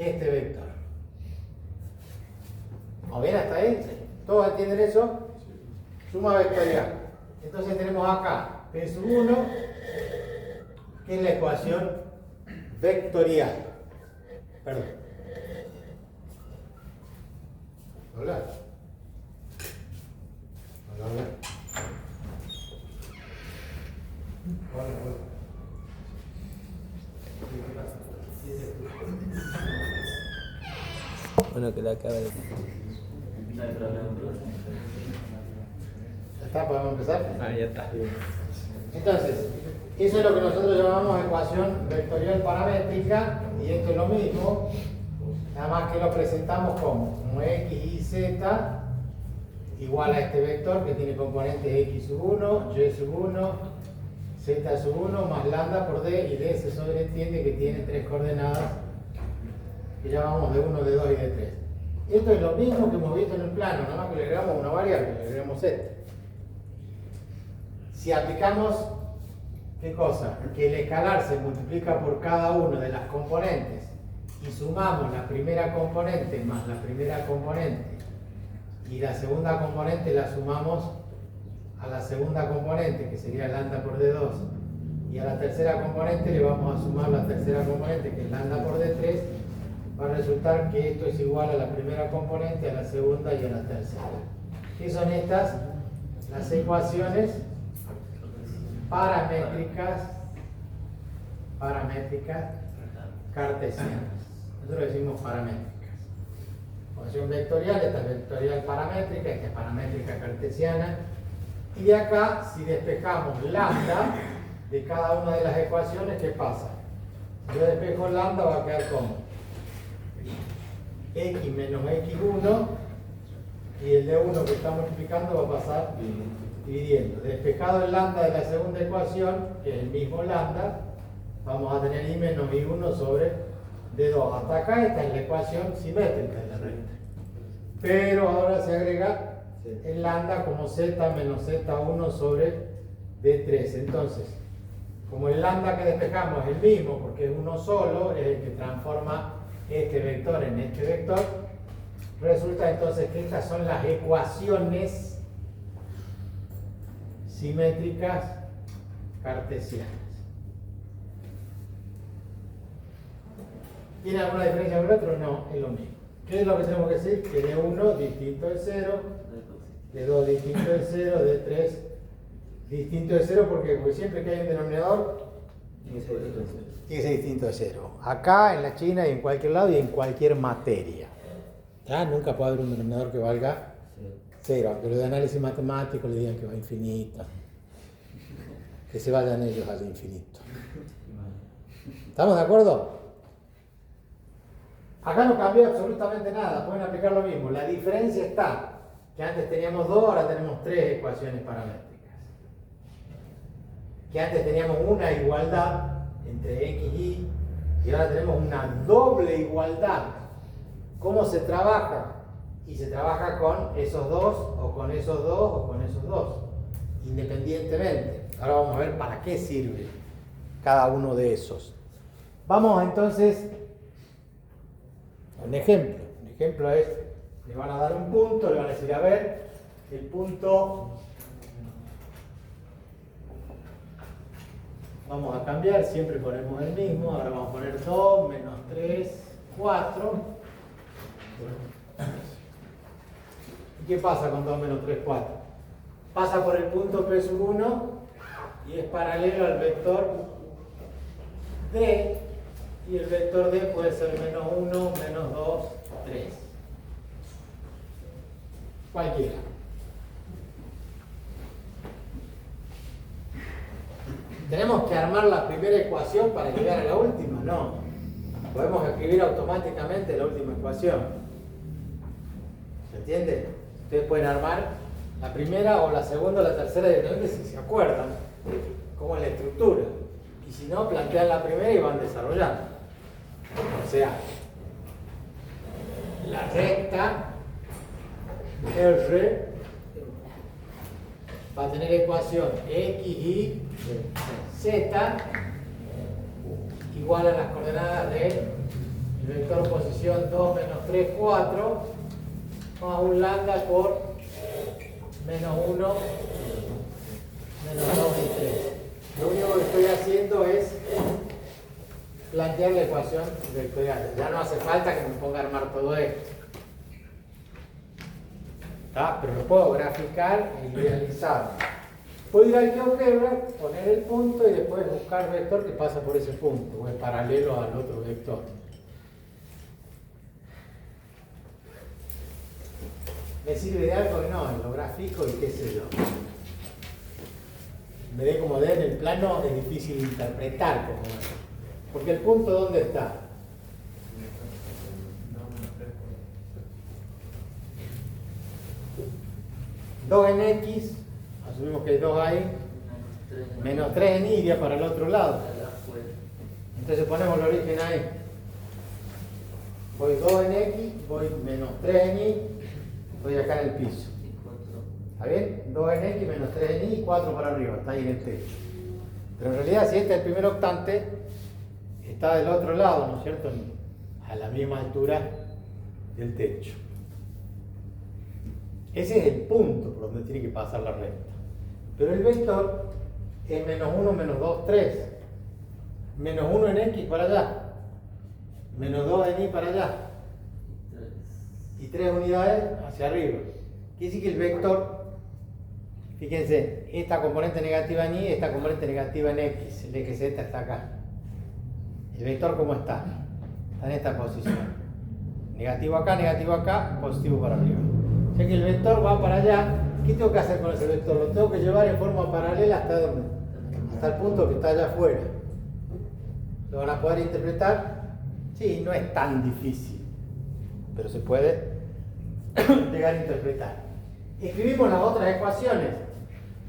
este vector. ¿O bien hasta ahí? ¿Todos entienden eso? Suma vectorial. Entonces tenemos acá P sub 1, que es la ecuación vectorial. Perdón. Hola. Hola, hola. Hola, hola. ¿Qué pasa? Bueno, que la acaba de... ¿Ya está? ¿Podemos empezar? Ah, ya está. Entonces, eso es lo que nosotros llamamos ecuación vectorial paramétrica, y esto es lo mismo, nada más que lo presentamos como x y z igual a este vector que tiene componentes x sub 1, y sub 1, z sub 1 más lambda por d, y d se sobreentiende que tiene tres coordenadas que llamamos de 1, de 2 y de 3. Esto es lo mismo que hemos visto en el plano, nada más que le agregamos una variable, le agregamos z. Si aplicamos, ¿qué cosa? Que el escalar se multiplica por cada una de las componentes y sumamos la primera componente más la primera componente y la segunda componente la sumamos a la segunda componente, que sería lambda por d2, y a la tercera componente le vamos a sumar la tercera componente, que es lambda por d3, va a resultar que esto es igual a la primera componente, a la segunda y a la tercera. ¿Qué son estas? Las ecuaciones paramétricas cartesianas. Nosotros decimos paramétricas. Ecuación vectorial, esta es vectorial paramétrica, esta es paramétrica cartesiana. Y de acá, si despejamos lambda de cada una de las ecuaciones, ¿qué pasa? Si yo despejo lambda, va a quedar como x menos x1, y el de 1 que está multiplicando va a pasar dividiendo. Despejado el lambda de la segunda ecuación, que es el mismo lambda, vamos a tener i menos i1 sobre d2. Hasta acá esta es la ecuación simétrica de la recta. Pero ahora se agrega el lambda como z menos z1 sobre d3. Entonces, como el lambda que despejamos es el mismo, porque es uno solo, es el que transforma este vector en este vector, resulta entonces que estas son las ecuaciones simétricas cartesianas. ¿Tiene alguna diferencia con el otro? No, es lo mismo. ¿Qué es lo que tenemos que decir? Que de 1 distinto de 0, de 2 distinto de 0, de 3 distinto de 0, porque siempre que hay un denominador tiene que ser distinto de 0. Acá, en la China y en cualquier lado y en cualquier materia. ¿Ya? Nunca puede haber un denominador que valga 0, aunque los de análisis matemático le digan que va a infinito. Que se vayan ellos al infinito. ¿Estamos de acuerdo? Acá no cambió absolutamente nada, pueden aplicar lo mismo. La diferencia está que antes teníamos 2, ahora tenemos 3 ecuaciones paramétricas. Que antes teníamos una igualdad entre x y ahora tenemos una doble igualdad. ¿Cómo se trabaja? Y se trabaja con esos dos, o con esos dos, o con esos dos, independientemente. Ahora vamos a ver para qué sirve cada uno de esos. Vamos entonces a un ejemplo. Un ejemplo es, le van a dar un punto, le van a decir, a ver, el punto, vamos a cambiar, siempre ponemos el mismo, ahora vamos a poner 2, menos 3, 4. ¿Y qué pasa con 2 menos 3, 4? Pasa por el punto P sub 1 y es paralelo al vector D, y el vector D puede ser menos 1, menos 2, 3. Cualquiera. ¿Tenemos que armar la primera ecuación para llegar a la última? No. Podemos escribir automáticamente la última ecuación. ¿Se entiende? Ustedes pueden armar la primera o la segunda o la tercera directamente si se acuerdan cómo es la estructura. Y si no, plantean la primera y van desarrollando. O sea, la recta R va a tener ecuación x y z igual a las coordenadas de el vector posición 2 menos 3, 4, más un lambda por menos 1, menos 2 y 3. Lo único que estoy haciendo es plantear la ecuación vectorial. Ya no hace falta que me ponga a armar todo esto. ¿Está? Pero lo puedo graficar y realizar. Puedo ir al GeoGebra, poner el punto y después buscar vector que pasa por ese punto, o es paralelo al otro vector. ¿Me sirve de algo? No, lo grafico y qué sé yo. Me dé como de en el plano, es difícil interpretar como es. Porque el punto, ¿dónde está? Dos en X, asumimos que hay 2 ahí, menos 3 en Y iría para el otro lado. Entonces ponemos el origen ahí. Voy 2 en X, voy menos 3 en Y, voy acá en el piso. ¿Está bien? 2 en X menos 3 en Y y 4 para arriba, está ahí en el techo. Pero en realidad si este es el primer octante, está del otro lado, ¿no es cierto? A la misma altura del techo. Ese es el punto por donde tiene que pasar la recta. Pero el vector es menos 1, menos 2, 3. Menos 1 en X para allá. Menos 2 en Y para allá. Y 3 unidades hacia arriba. Quiere decir que el vector, fíjense, esta componente negativa en Y, esta componente negativa en X. El eje Z está acá. ¿El vector cómo está? Está en esta posición. Negativo acá, positivo para arriba. O sea que el vector va para allá. ¿Qué tengo que hacer con ese vector? Lo tengo que llevar en forma paralela hasta donde? Hasta el punto que está allá afuera. ¿Lo van a poder interpretar? Sí, no es tan difícil, pero se puede llegar a interpretar. Escribimos las otras ecuaciones.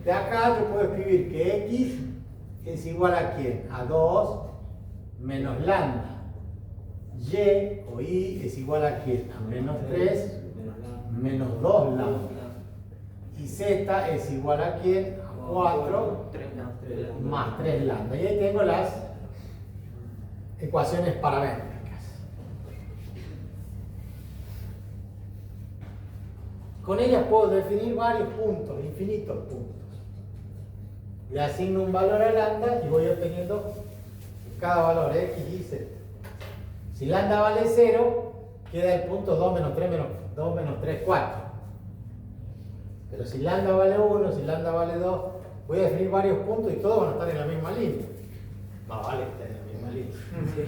De acá yo puedo escribir que X es igual a ¿quién? A 2 menos lambda. Y o Y es igual a ¿quién? A menos 3 menos 2 lambda. Y Z es igual a ¿quién? A 4 más 3 lambda. Y ahí tengo las ecuaciones paramétricas. Con ellas puedo definir varios puntos, infinitos puntos. Le asigno un valor a lambda y voy obteniendo cada valor, X, Y, Z. Si lambda vale 0, queda el punto 2 menos 3 menos 2 menos 3, 4. Pero si lambda vale 1, si lambda vale 2, voy a definir varios puntos y todos van a estar en la misma línea. Más vale que estén en la misma línea. ¿Sí?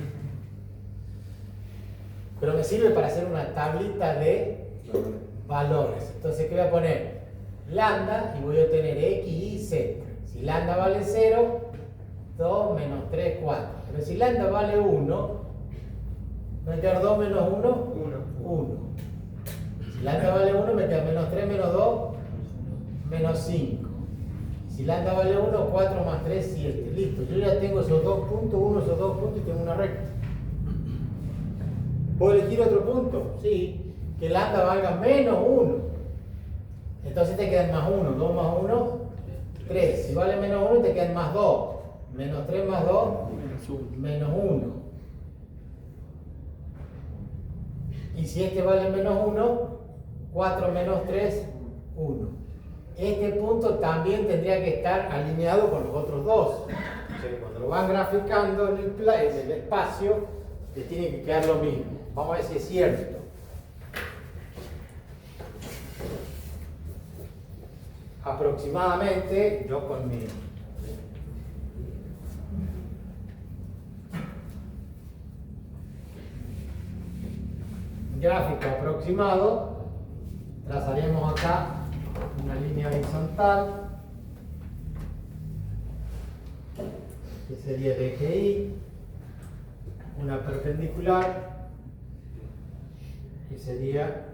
Pero me sirve para hacer una tablita de valores. Entonces, ¿qué voy a poner? Lambda y voy a obtener X, Y, Z. Si lambda vale 0, 2 menos 3, 4. Pero si lambda vale 1, me va a quedar 2 menos 1, 1. Si lambda vale 1, me queda menos 3 menos 2, menos 5. Si lambda vale 1, 4 más 3, 7. Listo, yo ya tengo esos dos puntos, esos dos puntos y tengo una recta. ¿Puedo elegir otro punto? Sí, que lambda valga menos 1. Entonces te quedan más 1, 2 más 1, 3. Si vale menos 1, te quedan más 2. Menos 3 más 2, menos 1. Y si este vale menos 1, 4 menos 3, 1. Este punto también tendría que estar alineado con los otros dos. O sea, cuando lo van graficando en el espacio, les tiene que quedar lo mismo. Vamos a ver si es cierto. Aproximadamente, yo con mi gráfico aproximado, trazaríamos acá una línea horizontal, que sería el eje Y, una perpendicular, que sería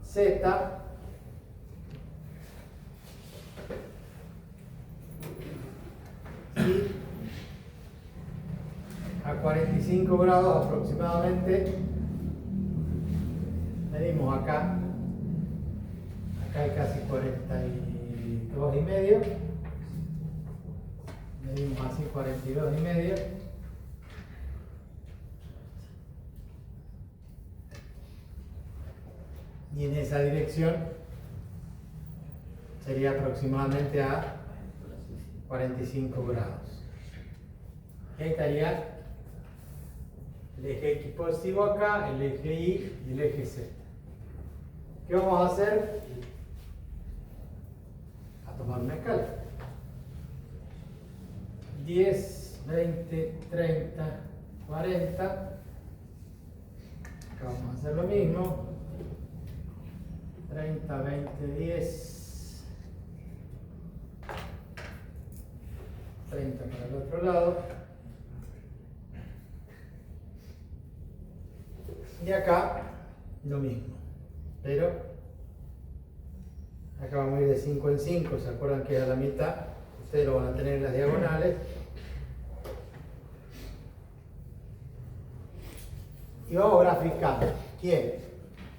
Z, y a 45 grados aproximadamente medimos acá hay casi 42 y medio, medimos así 42 y medio, y en esa dirección sería aproximadamente a 45 grados. Ahí estaría el eje X positivo acá, el eje Y y el eje Z. ¿Qué vamos a hacer? A tomar una escala. 10, 20, 30, 40. Acá vamos a hacer lo mismo. 30, 20, 10. 30 para el otro lado. Y acá lo mismo. Pero acá vamos a ir de 5 en 5. ¿Se acuerdan que a la mitad? Ustedes lo van a tener en las diagonales. Y vamos graficando. ¿Quién?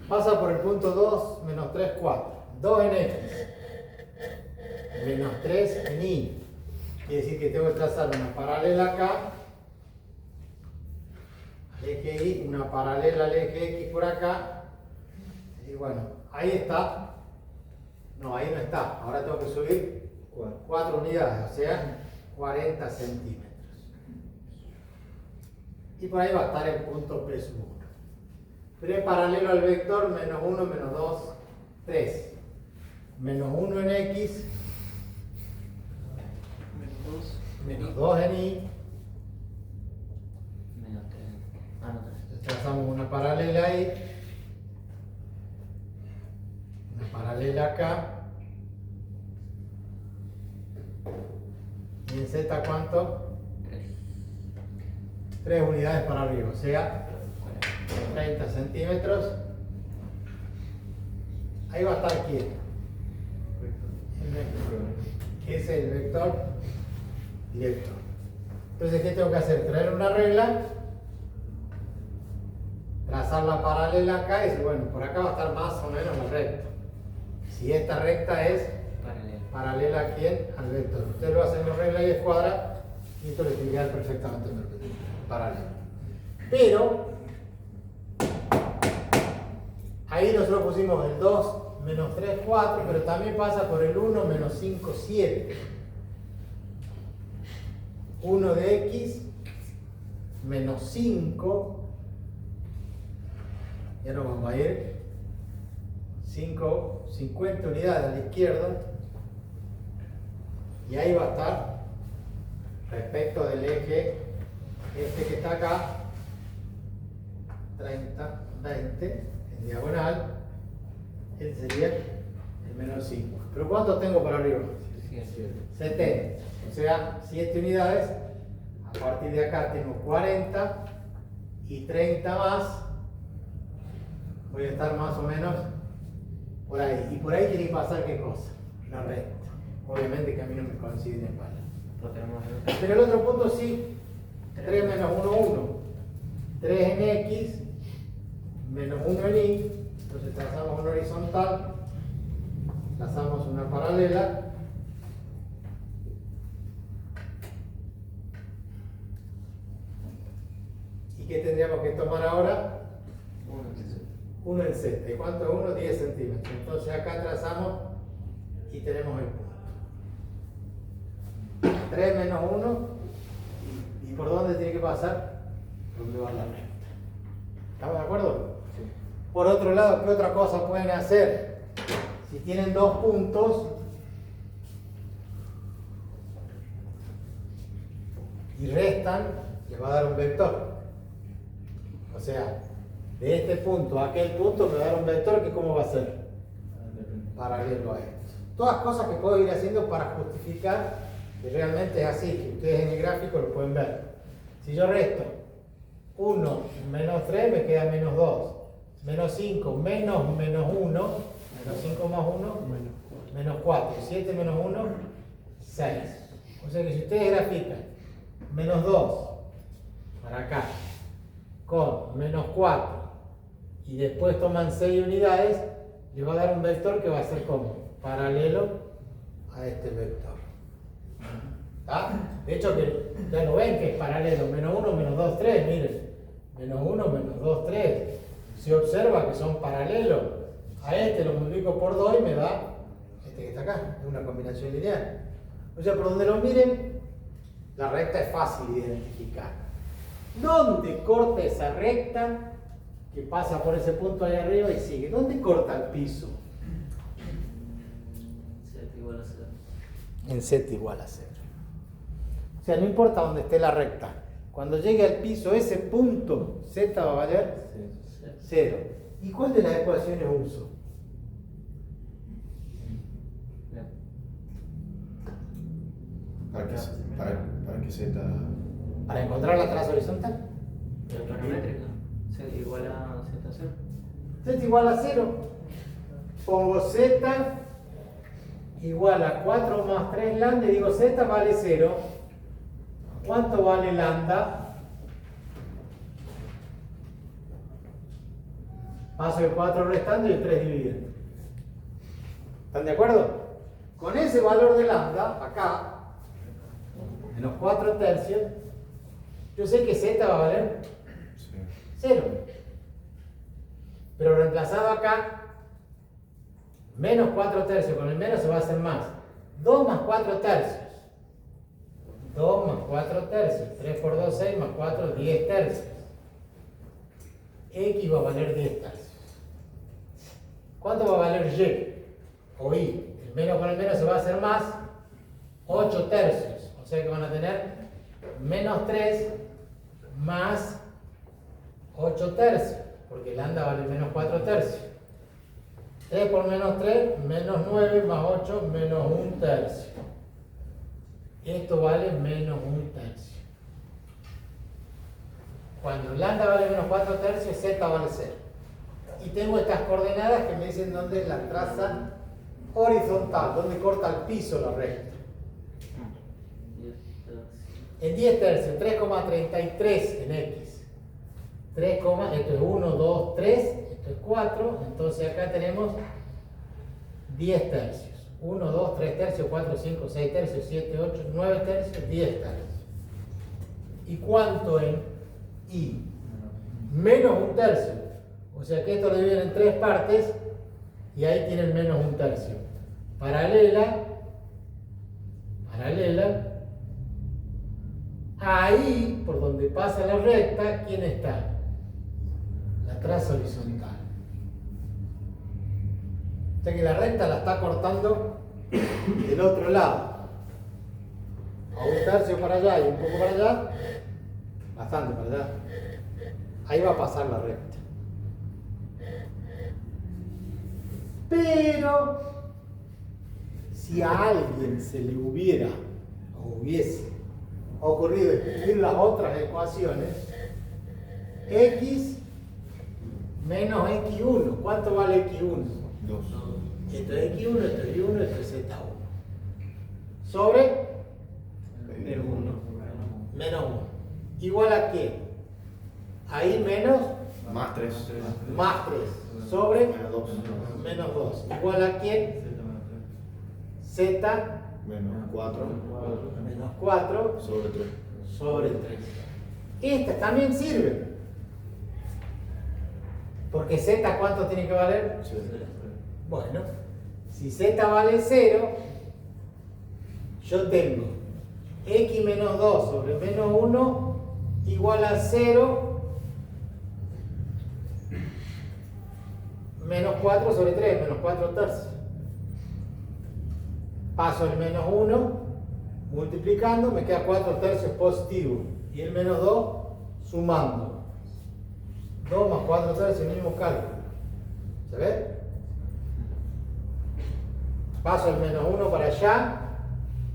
Pasa por el punto 2, menos 3, 4. 2 en X. Menos 3 en Y. Quiere decir que tengo que trazar una paralela acá. Al eje Y, una paralela al eje X por acá. Y bueno, ahí está. No, ahí no está. Ahora tengo que subir 4 unidades, o sea, 40 centímetros. Y por ahí va a estar el punto P sub 1. Pero es paralelo al vector menos 1, menos 2, 3. Menos 1 en X. Menos 2 en Y. Menos 3. Ah, no, 3. Entonces trazamos una paralela ahí. Una paralela acá. ¿Y en Z cuánto? 3 unidades para arriba, o sea, 30 centímetros. Ahí va a estar quién. El vector. ¿Qué es el vector? Director. Entonces, ¿qué tengo que hacer? Traer una regla, trazar la paralela acá y decir, bueno, por acá va a estar más o menos la recta. Si esta recta es paralela a quién? Al vector. Usted lo hace en regla y escuadra y esto le tiene que quedar perfectamente paralelo. Pero ahí nosotros pusimos el 2 menos 3, 4, pero también pasa por el 1 menos 5, 7. 1 de X menos 5. Ya nos vamos a ir 50 unidades a la izquierda. Y ahí va a estar respecto del eje este que está acá, 30, 20, en diagonal, este sería el menos 5. ¿Pero cuánto tengo para arriba? 70. O sea, 7 unidades. A partir de acá tengo 40 y 30 más. Voy a estar más o menos por ahí. Y por ahí tiene que pasar ¿qué cosa? La recta. Obviamente que a mí no me coincide en espalda. Pero el otro punto sí. 3 menos 1, 1. 3 en X menos 1 en Y. Entonces trazamos una horizontal. Trazamos una paralela. ¿Y qué tendríamos que tomar ahora? 1 en Z. ¿Y cuánto es 1? 10 centímetros. Entonces acá trazamos y tenemos el punto. 3 menos 1. ¿Y por dónde tiene que pasar? ¿Dónde va la recta? ¿Estamos de acuerdo? Sí. Por otro lado, ¿qué otra cosa pueden hacer? Si tienen dos puntos y restan, les va a dar un vector. O sea, de este punto a aquel punto me va a dar un vector que ¿cómo va a ser? Paralelo a esto. Todas cosas que puedo ir haciendo para justificar que realmente es así, que ustedes en el gráfico lo pueden ver. Si yo resto 1 menos 3 me queda menos 2, menos 5 menos 1, menos 5 más 1, menos 4, 7 menos 1, 6. O sea que si ustedes grafican menos 2 para acá con menos 4 y después toman 6 unidades, les va a dar un vector que va a ser como paralelo a este vector. ¿Está? De hecho, que ya lo ven que es paralelo, menos 1, menos 2, 3, miren, menos 1, menos 2, 3. Se observa que son paralelos. A este lo multiplico por 2 y me da este que está acá, es una combinación lineal. O sea, por donde lo miren, la recta es fácil de identificar. ¿Dónde corta esa recta que pasa por ese punto ahí arriba y sigue? ¿Dónde corta el piso? Z igual a 0. En z igual a 0. O sea, no importa dónde esté la recta. Cuando llegue al piso, ese punto, z va a valer 0. ¿Y cuál de las ecuaciones uso? Bien. Para que Z. Para encontrar la traza horizontal. La paramétrica. Z igual a Z0. Z igual a 0. Pongo z igual a 4 más 3 lambda y digo z vale 0. ¿Cuánto vale lambda? Paso el 4 restando y el 3 dividiendo. ¿Están de acuerdo? Con ese valor de lambda, acá, en los 4 tercios, yo sé que z va a valer 0. Pero reemplazado acá, menos 4 tercios, con el menos se va a hacer más. 2 más 4 tercios. 2 más 4 tercios. 3 por 2, 6 más 4, 10 tercios. X va a valer 10 tercios. ¿Cuánto va a valer Y o Y? El menos con el menos se va a hacer más 8 tercios. O sea que van a tener menos 3 más 8 tercios. Porque lambda vale menos 4 tercios. 3 por menos 3, menos 9 más 8, menos 1 tercio. Esto vale menos 1 tercio. Cuando lambda vale menos 4 tercios, z vale 0. Y tengo estas coordenadas que me dicen dónde es la traza horizontal, dónde corta el piso la recta. 10 tercios. En 10 tercios, 3,33 en x. 3, esto es 1, 2, 3, esto es 4, entonces acá tenemos 10 tercios. 1, 2, 3 tercios, 4, 5, 6 tercios, 7, 8, 9 tercios, 10 tercios. ¿Y cuánto en y? Menos 1 tercio. O sea que esto lo dividen en 3 partes y ahí tienen menos 1 tercio. Paralela. Ahí, por donde pasa la recta, ¿quién está? La traza horizontal. O sea que la recta la está cortando del otro lado. A 1 tercio para allá y un poco para allá. Bastante para allá. Ahí va a pasar la recta. Pero si a alguien se le hubiese ocurrido escribir las otras ecuaciones, x menos x1, ¿cuánto vale x1? 2. Esto es x1, esto es y1, esto es z1. Sobre Menos 1. menos 1. ¿Igual a qué? Ahí menos Más 3. más 3. Sobre Menos 2. menos 2. ¿Igual a quién? Z Menos 4. menos 4 Sobre 3. sobre 3. Esta también sirve. Porque z, ¿cuánto tiene que valer? Bueno, si z vale 0, yo tengo x menos 2 sobre menos 1 igual a 0 menos 4 sobre 3, menos 4 tercios. Paso el menos 1, multiplicando, me queda 4 tercios positivo. Y el menos 2, sumando. 2 más 4 tercios, el mismo cálculo. ¿Se ve? Paso el menos 1 para allá,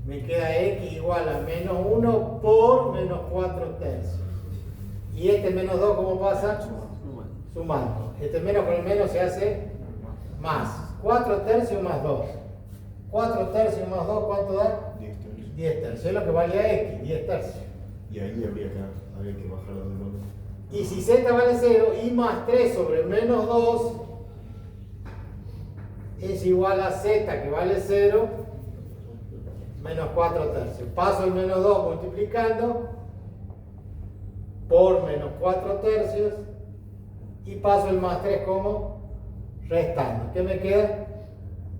me queda x igual a menos 1 por menos 4 tercios. Y este menos 2, ¿cómo pasa? Sumando. Este menos con el menos se hace más. 4 tercios más 2. 4 tercios más 2, ¿cuánto da? 10 tercios. 10 tercios. Es lo que valía x, 10 tercios. Y ahí habría que bajarlo de nuevo. Y si z vale 0, y más 3 sobre menos 2 es igual a z, que vale 0, menos 4 tercios. Paso el menos 2 multiplicando por menos 4 tercios y paso el más 3 como restando. ¿Qué me queda?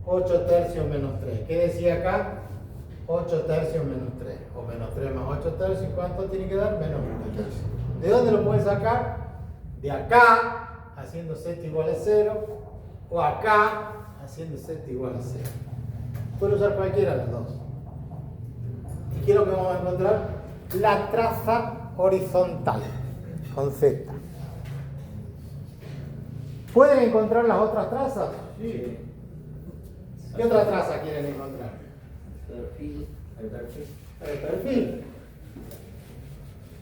8 tercios menos 3. ¿Qué decía acá? 8 tercios menos 3. O menos 3 más 8 tercios. ¿Cuánto tiene que dar? Menos 1 tercio. ¿De dónde lo puedes sacar? De acá, haciendo z igual a 0. O acá, haciendo z igual a 0. Puedo usar cualquiera de las dos. ¿Y qué es lo que vamos a encontrar? La traza horizontal, con z. ¿Pueden encontrar las otras trazas? Sí. ¿Qué otra traza quieren encontrar? Perfil. El perfil. El perfil.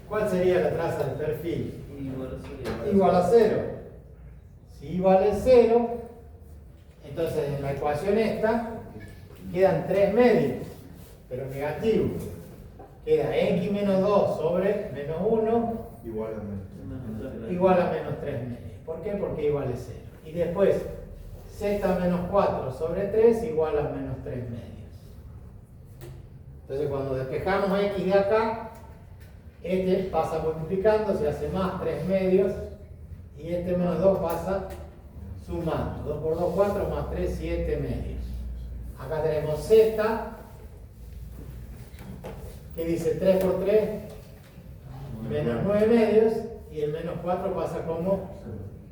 ¿Cuál sería la traza del perfil? Igual a 0. Si y vale 0, entonces en la ecuación esta quedan 3 medios, pero negativo. Queda x menos 2 sobre menos 1 Igual a menos. igual a menos 3 medios. ¿Por qué? Porque igual a 0. Y después, z menos 4 sobre 3 igual a menos 3 medios. Entonces cuando despejamos x de acá, este pasa multiplicando, se hace más 3 medios, y este menos 2 pasa sumando. 2 por 2, 4, más 3, 7 medios. Acá tenemos z, que dice 3 por 3, menos 9 medios, y el menos 4 pasa como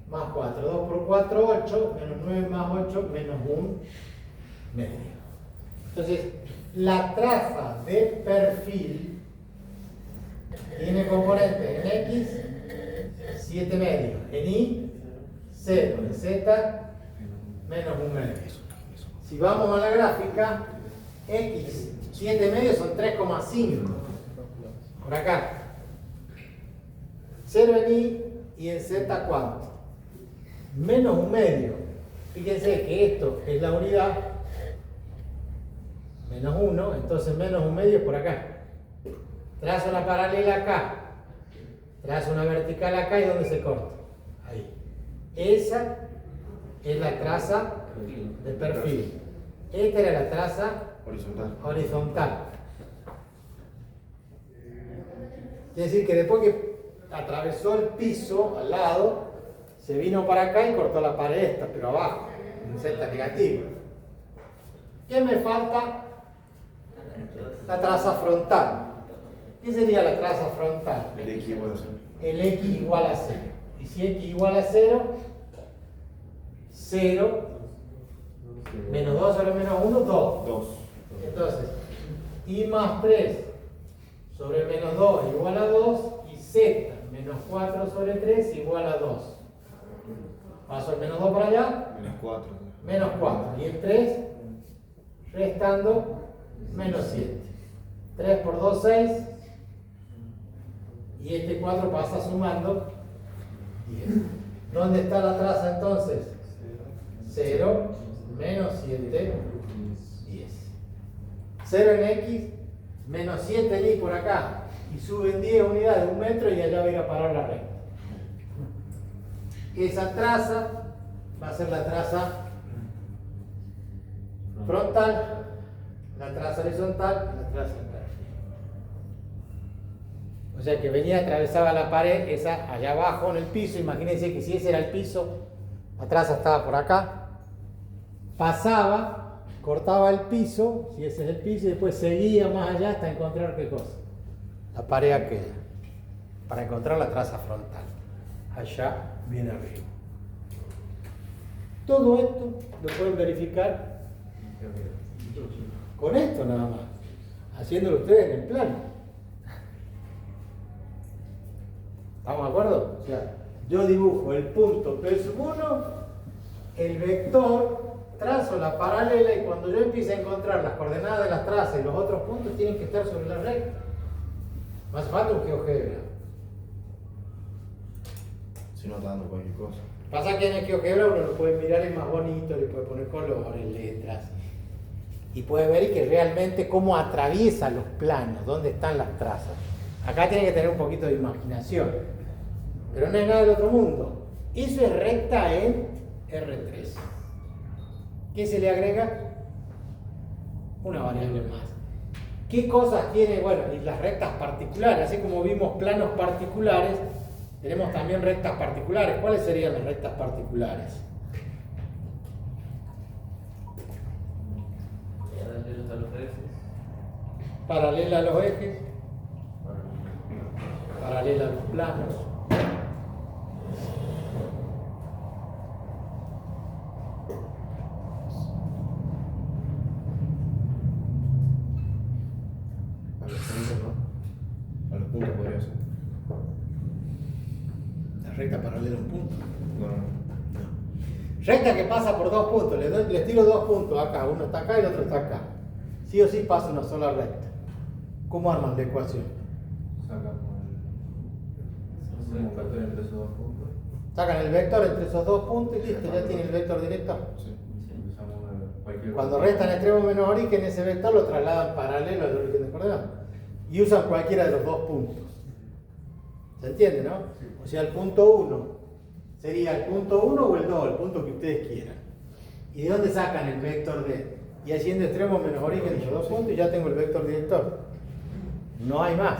más 4. 2 por 4, 8, menos 9 más 8, menos 1 medio. Entonces, la traza de perfil tiene componentes en x, 7 medios, en y, 0, en z, menos 1 medio. Si vamos a la gráfica, x, 7 medios son 3,5. Por acá. 0 en y en z, ¿cuánto? Menos 1 medio. Fíjense que esto es la unidad, menos 1, entonces menos 1 medio es por acá. Trazo una paralela acá, trazo una vertical acá, y ¿dónde se corta? Ahí. Esa es la traza de perfil. Esta era la traza horizontal. Quiere decir que después que atravesó el piso al lado, se vino para acá y cortó la pared esta, pero abajo, en z negativo. ¿Qué me falta? La traza frontal. ¿Qué sería la traza frontal? El x igual a 0. El x igual a 0. Y si x igual a 0, 0 menos 2 sobre menos 1, 2. 2. Entonces, y más 3 sobre menos 2 igual a 2, y z menos 4 sobre 3 igual a 2. Paso el menos 2 para allá, Menos 4. menos 4. Y el 3 restando menos 7. 3 por 2, 6. Y este 4 pasa sumando 10. ¿Dónde está la traza entonces? 0, menos 7, 10. 0 en x, menos 7 en y por acá. Y suben 10 unidades, 1 metro, y allá va a ir a parar la recta. Esa traza va a ser la traza frontal, la traza horizontal y la traza vertical. O sea que venía, atravesaba la pared, esa allá abajo en el piso. Imagínense que si ese era el piso, la traza estaba por acá, pasaba, cortaba el piso, si ese es el piso, y después seguía más allá hasta encontrar ¿qué cosa? La pared aquella, para encontrar la traza frontal, allá bien arriba. Todo esto lo pueden verificar con esto nada más, haciéndolo ustedes en el plano. ¿Estamos de acuerdo? O sea, yo dibujo el punto P sub 1, el vector, trazo la paralela, y cuando yo empiece a encontrar las coordenadas de las trazas y los otros puntos tienen que estar sobre la recta. No hace falta un GeoGebra. Si no está dando cualquier cosa. Pasa que en el GeoGebra uno lo puede mirar, es más bonito, le puede poner colores, letras, y puede ver que realmente cómo atraviesa los planos, dónde están las trazas. Acá tiene que tener un poquito de imaginación, pero no es nada del otro mundo. Eso es recta en R3. ¿Qué se le agrega? Una variable más. ¿Qué cosas tiene? Bueno, y las rectas particulares, así como vimos planos particulares, tenemos también rectas particulares. ¿Cuáles serían las rectas particulares? a los ejes. Paralela a los ejes. Paralela a los planos. A los puntos, ¿no? A los puntos podría ser. La recta paralela a un punto. No. Recta que pasa por dos puntos. Les tiro dos puntos acá. Uno está acá y el otro está acá. Sí o sí pasa una sola recta. ¿Cómo arman la ecuación? Sacamos el vector entre esos dos puntos. Sacan el vector entre esos dos puntos y listo, ya tiene el vector directo. Sí. Empezamos a cualquier. Cuando restan extremo menos origen, ese vector lo trasladan paralelo al origen de coordenadas. Y usan cualquiera de los dos puntos. ¿Se entiende, no? O sea, el punto 1 sería el punto 1 o el 2, el punto que ustedes quieran. ¿Y de dónde sacan el vector D? Y haciendo extremo menos origen de los dos puntos y ya tengo el vector director. No hay más.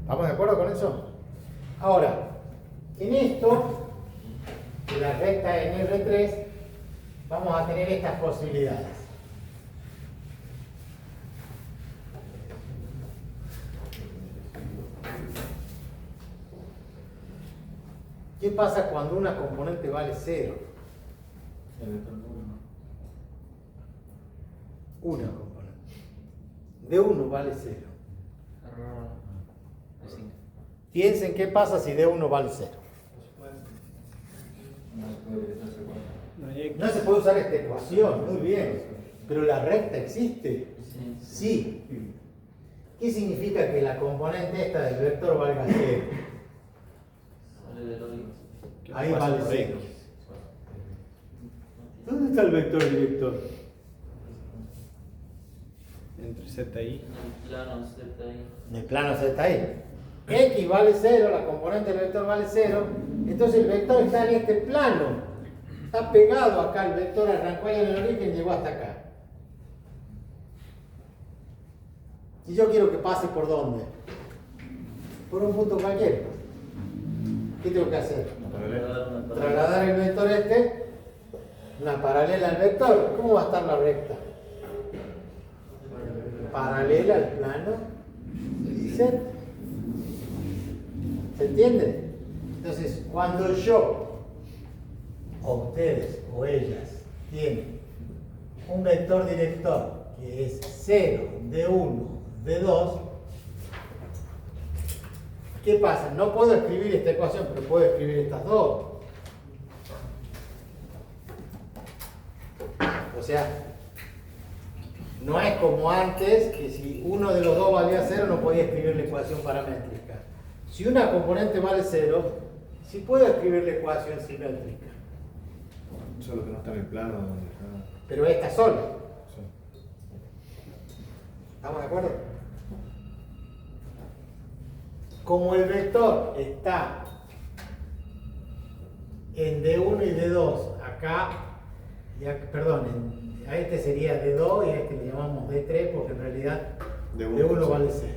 ¿Estamos de acuerdo con eso? Ahora, en esto, de la recta en R3, vamos a tener estas posibilidades. ¿Qué pasa cuando una componente vale 0? El vector 1. Una componente. De 1 vale 0. Error de 5. Piensen qué pasa si de 1 vale 0. No se puede usar esta ecuación, muy bien. Pero la recta existe. Sí. ¿Qué significa que la componente esta del vector valga 0? Sale del origen. Ahí vale 0. ¿Dónde está el vector director? Entre Z y En el plano Z ahí. En el plano Z está ahí. X vale 0, la componente del vector vale 0. Entonces el vector está en este plano. Está pegado acá, el vector arrancó ahí en el origen y llegó hasta acá. Y yo quiero que pase por dónde? Por un punto cualquiera. ¿Qué tengo que hacer? Trasladar el vector este, una paralela al vector. ¿Cómo va a estar la recta? Paralela al plano Z. ¿Se entiende? Entonces, cuando yo, o ustedes, o ellas, tienen un vector director que es 0, D1, D2, ¿qué pasa? No puedo escribir esta ecuación, pero puedo escribir estas dos. O sea, no es como antes, que si uno de los dos valía 0 no podía escribir la ecuación paramétrica. Si una componente vale 0, sí puedo escribir la ecuación simétrica. Solo que no está en el plano donde está. Pero esta sola. Sí. ¿Estamos de acuerdo? Como el vector está en D1 y D2, acá, a este sería D2 y a este le llamamos D3 porque en realidad D1 vale 0.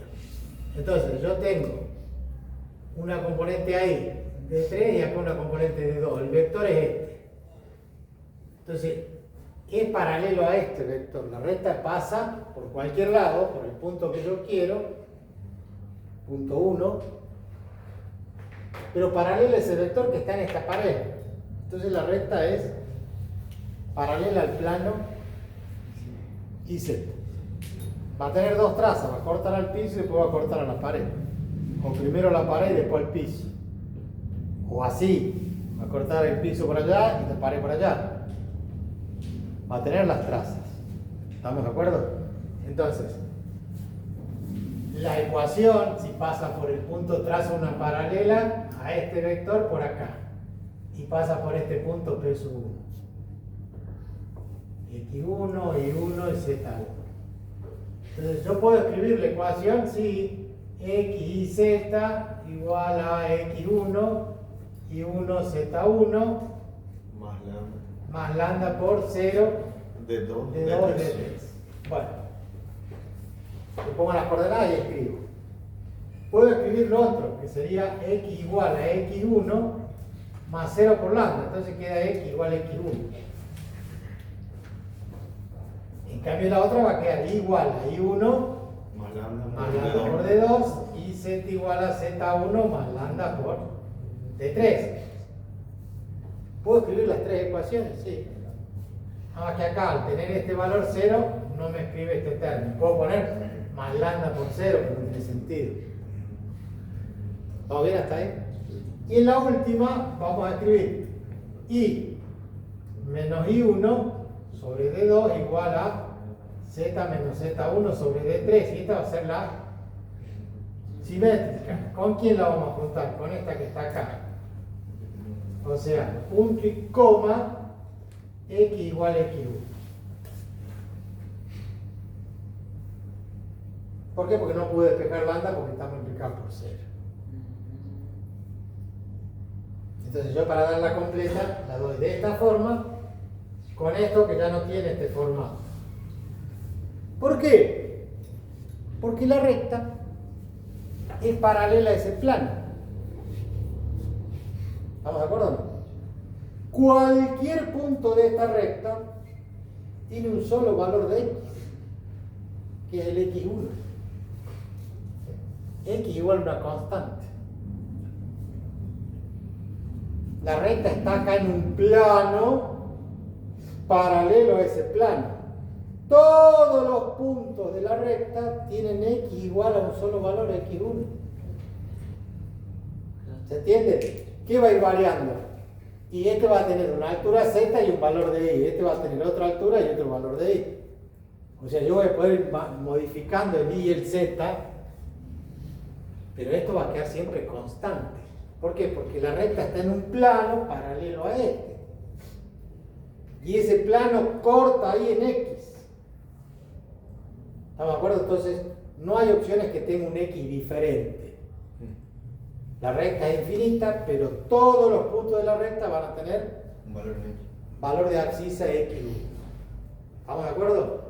Entonces yo tengo una componente ahí, D3 y acá una componente D2. El vector es este. Entonces, es paralelo a este vector. La recta pasa por cualquier lado, por el punto que yo quiero, punto 1, pero paralelo a ese vector que está en esta pared. Entonces la recta es paralela al plano IZ. Va a tener dos trazas, va a cortar al piso y después va a cortar a la pared. O primero la pared y después el piso. O así, va a cortar el piso por allá y la pared por allá. Va a tener las trazas. ¿Estamos de acuerdo? Entonces, la ecuación, si pasa por el punto, traza una paralela a este vector por acá. Y pasa por este punto P sub 1. X1, Y1 y Z1. Entonces, yo puedo escribir la ecuación si X y Z igual a X1, Y1, Z1 más lambda por 0 De 2, de 2 de 3. Bueno, le pongo las coordenadas y escribo. Puedo escribir lo otro, que sería X igual a X1 más 0 por lambda. Entonces queda X igual a X1. ¿En cambio la otra va a quedar igual a I1 Más lambda más lambda por D2 y Z igual a Z1 más lambda por D3. ¿Puedo escribir las tres ecuaciones? Sí. Nada más que acá, al tener este valor 0, no me escribe este término. Puedo poner más lambda por 0, pero no tiene sentido. ¿Vamos bien hasta ahí? Y en la última vamos a escribir I menos I1 sobre D2 igual a Z menos Z1 sobre D3. Y esta va a ser la simétrica. ¿Con quién la vamos a juntar? Con esta que está acá. O sea, punto y coma, X igual a X1. ¿Por qué? Porque no pude despejar lambda porque está multiplicado por 0. Entonces yo para darla completa la doy de esta forma, con esto que ya no tiene este formato. ¿Por qué? Porque la recta es paralela a ese plano. ¿Estamos de acuerdo o no? Cualquier punto de esta recta tiene un solo valor de X, que es el X1. X igual a una constante. La recta está acá en un plano paralelo a ese plano. Todos los puntos de la recta tienen X igual a un solo valor, X1. ¿Se entiende? ¿Qué va a ir variando? Y este va a tener una altura Z y un valor de Y. Este va a tener otra altura y otro valor de Y. O sea, yo voy a poder ir modificando el Y y el Z, pero esto va a quedar siempre constante. ¿Por qué? Porque la recta está en un plano paralelo a este. Y ese plano corta ahí en X. ¿Estamos de acuerdo? Entonces, no hay opciones que tenga un X diferente. La recta es infinita, pero todos los puntos de la recta van a tener un valor en X. Valor de abscisa X1. ¿Estamos de acuerdo?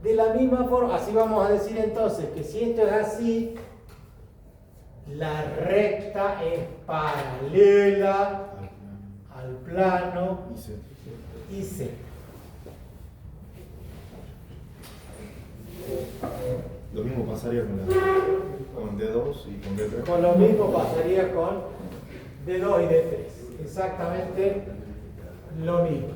De la misma forma, así vamos a decir entonces que si esto es así, la recta es paralela al plano Y Z. IC. Lo mismo pasaría con D2 y con D3. Con lo mismo pasaría con D2 y D3. Exactamente lo mismo.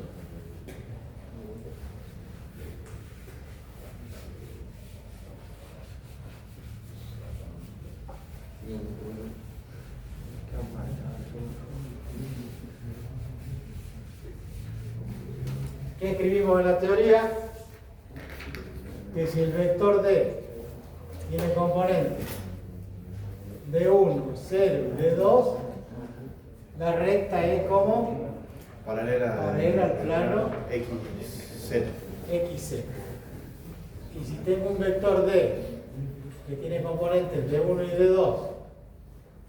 ¿Qué escribimos en la teoría? Que si el vector D tiene componentes D1, 0 y D2, la recta es como Paralela al plano XZ. XZ. Y si tengo un vector D que tiene componentes D1 y D2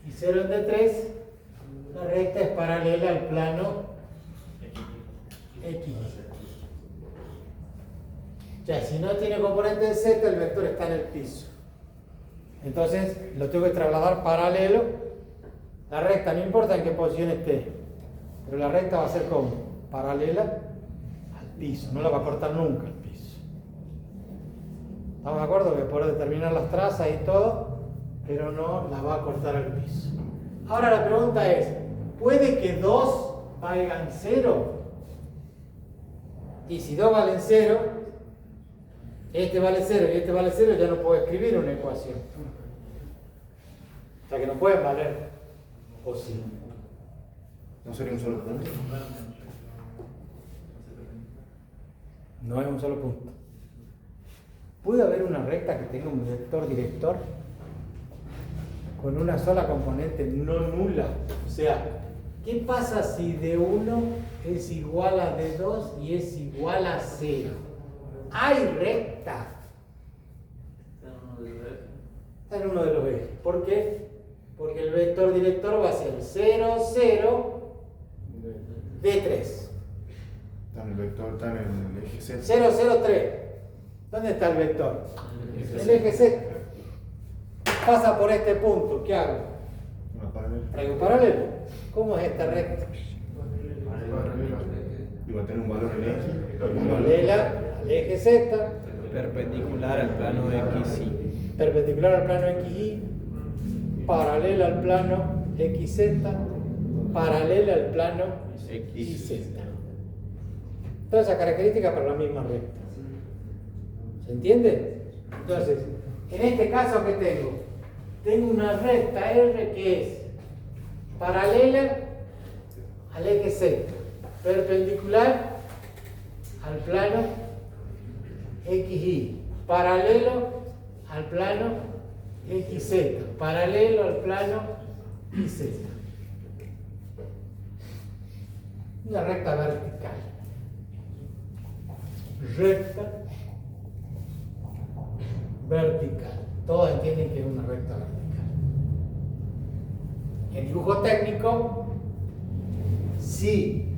y 0 en D3, la recta es paralela al plano X. Ya, si no tiene componente de Z, el vector está en el piso. Entonces, lo tengo que trasladar paralelo. La recta, no importa en qué posición esté, pero la recta va a ser como paralela al piso. No la va a cortar nunca el piso. ¿Estamos de acuerdo? Que puede determinar las trazas y todo, pero no la va a cortar al piso. Ahora la pregunta es, ¿puede que 2 valgan 0? Y si 2 valen 0, este vale 0 y este vale 0, ya no puedo escribir una ecuación. O sea que no pueden valer. ¿O sí? ¿No sería un solo punto? No es un solo punto. ¿Puede haber una recta que tenga un vector director con una sola componente no nula? O sea, ¿qué pasa si D1 es igual a D2 y es igual a 0? ¿Hay recta? Está en uno de los ejes. ¿Por qué? Porque el vector director va a ser 0, 0, D3. Está en el vector, está en el eje Z. 0, 0, 3. ¿Dónde está el vector? El eje Z. Pasa por este punto. ¿Qué hago? Una paralela. Traigo paralelo. ¿Cómo es esta recta? Y va a tener un valor en X. Paralela al eje Z, Perpendicular al plano XY. perpendicular al plano XY, paralela al plano XZ, paralela al plano XZ. Todas esas características para la misma recta. ¿Se entiende? Entonces, en este caso, ¿qué tengo? Tengo una recta R que es paralela al eje Z, perpendicular al plano XY, paralelo al plano XZ, paralelo al plano YZ. Una recta vertical. Recta vertical. Todos entienden que es una recta vertical. En dibujo técnico, si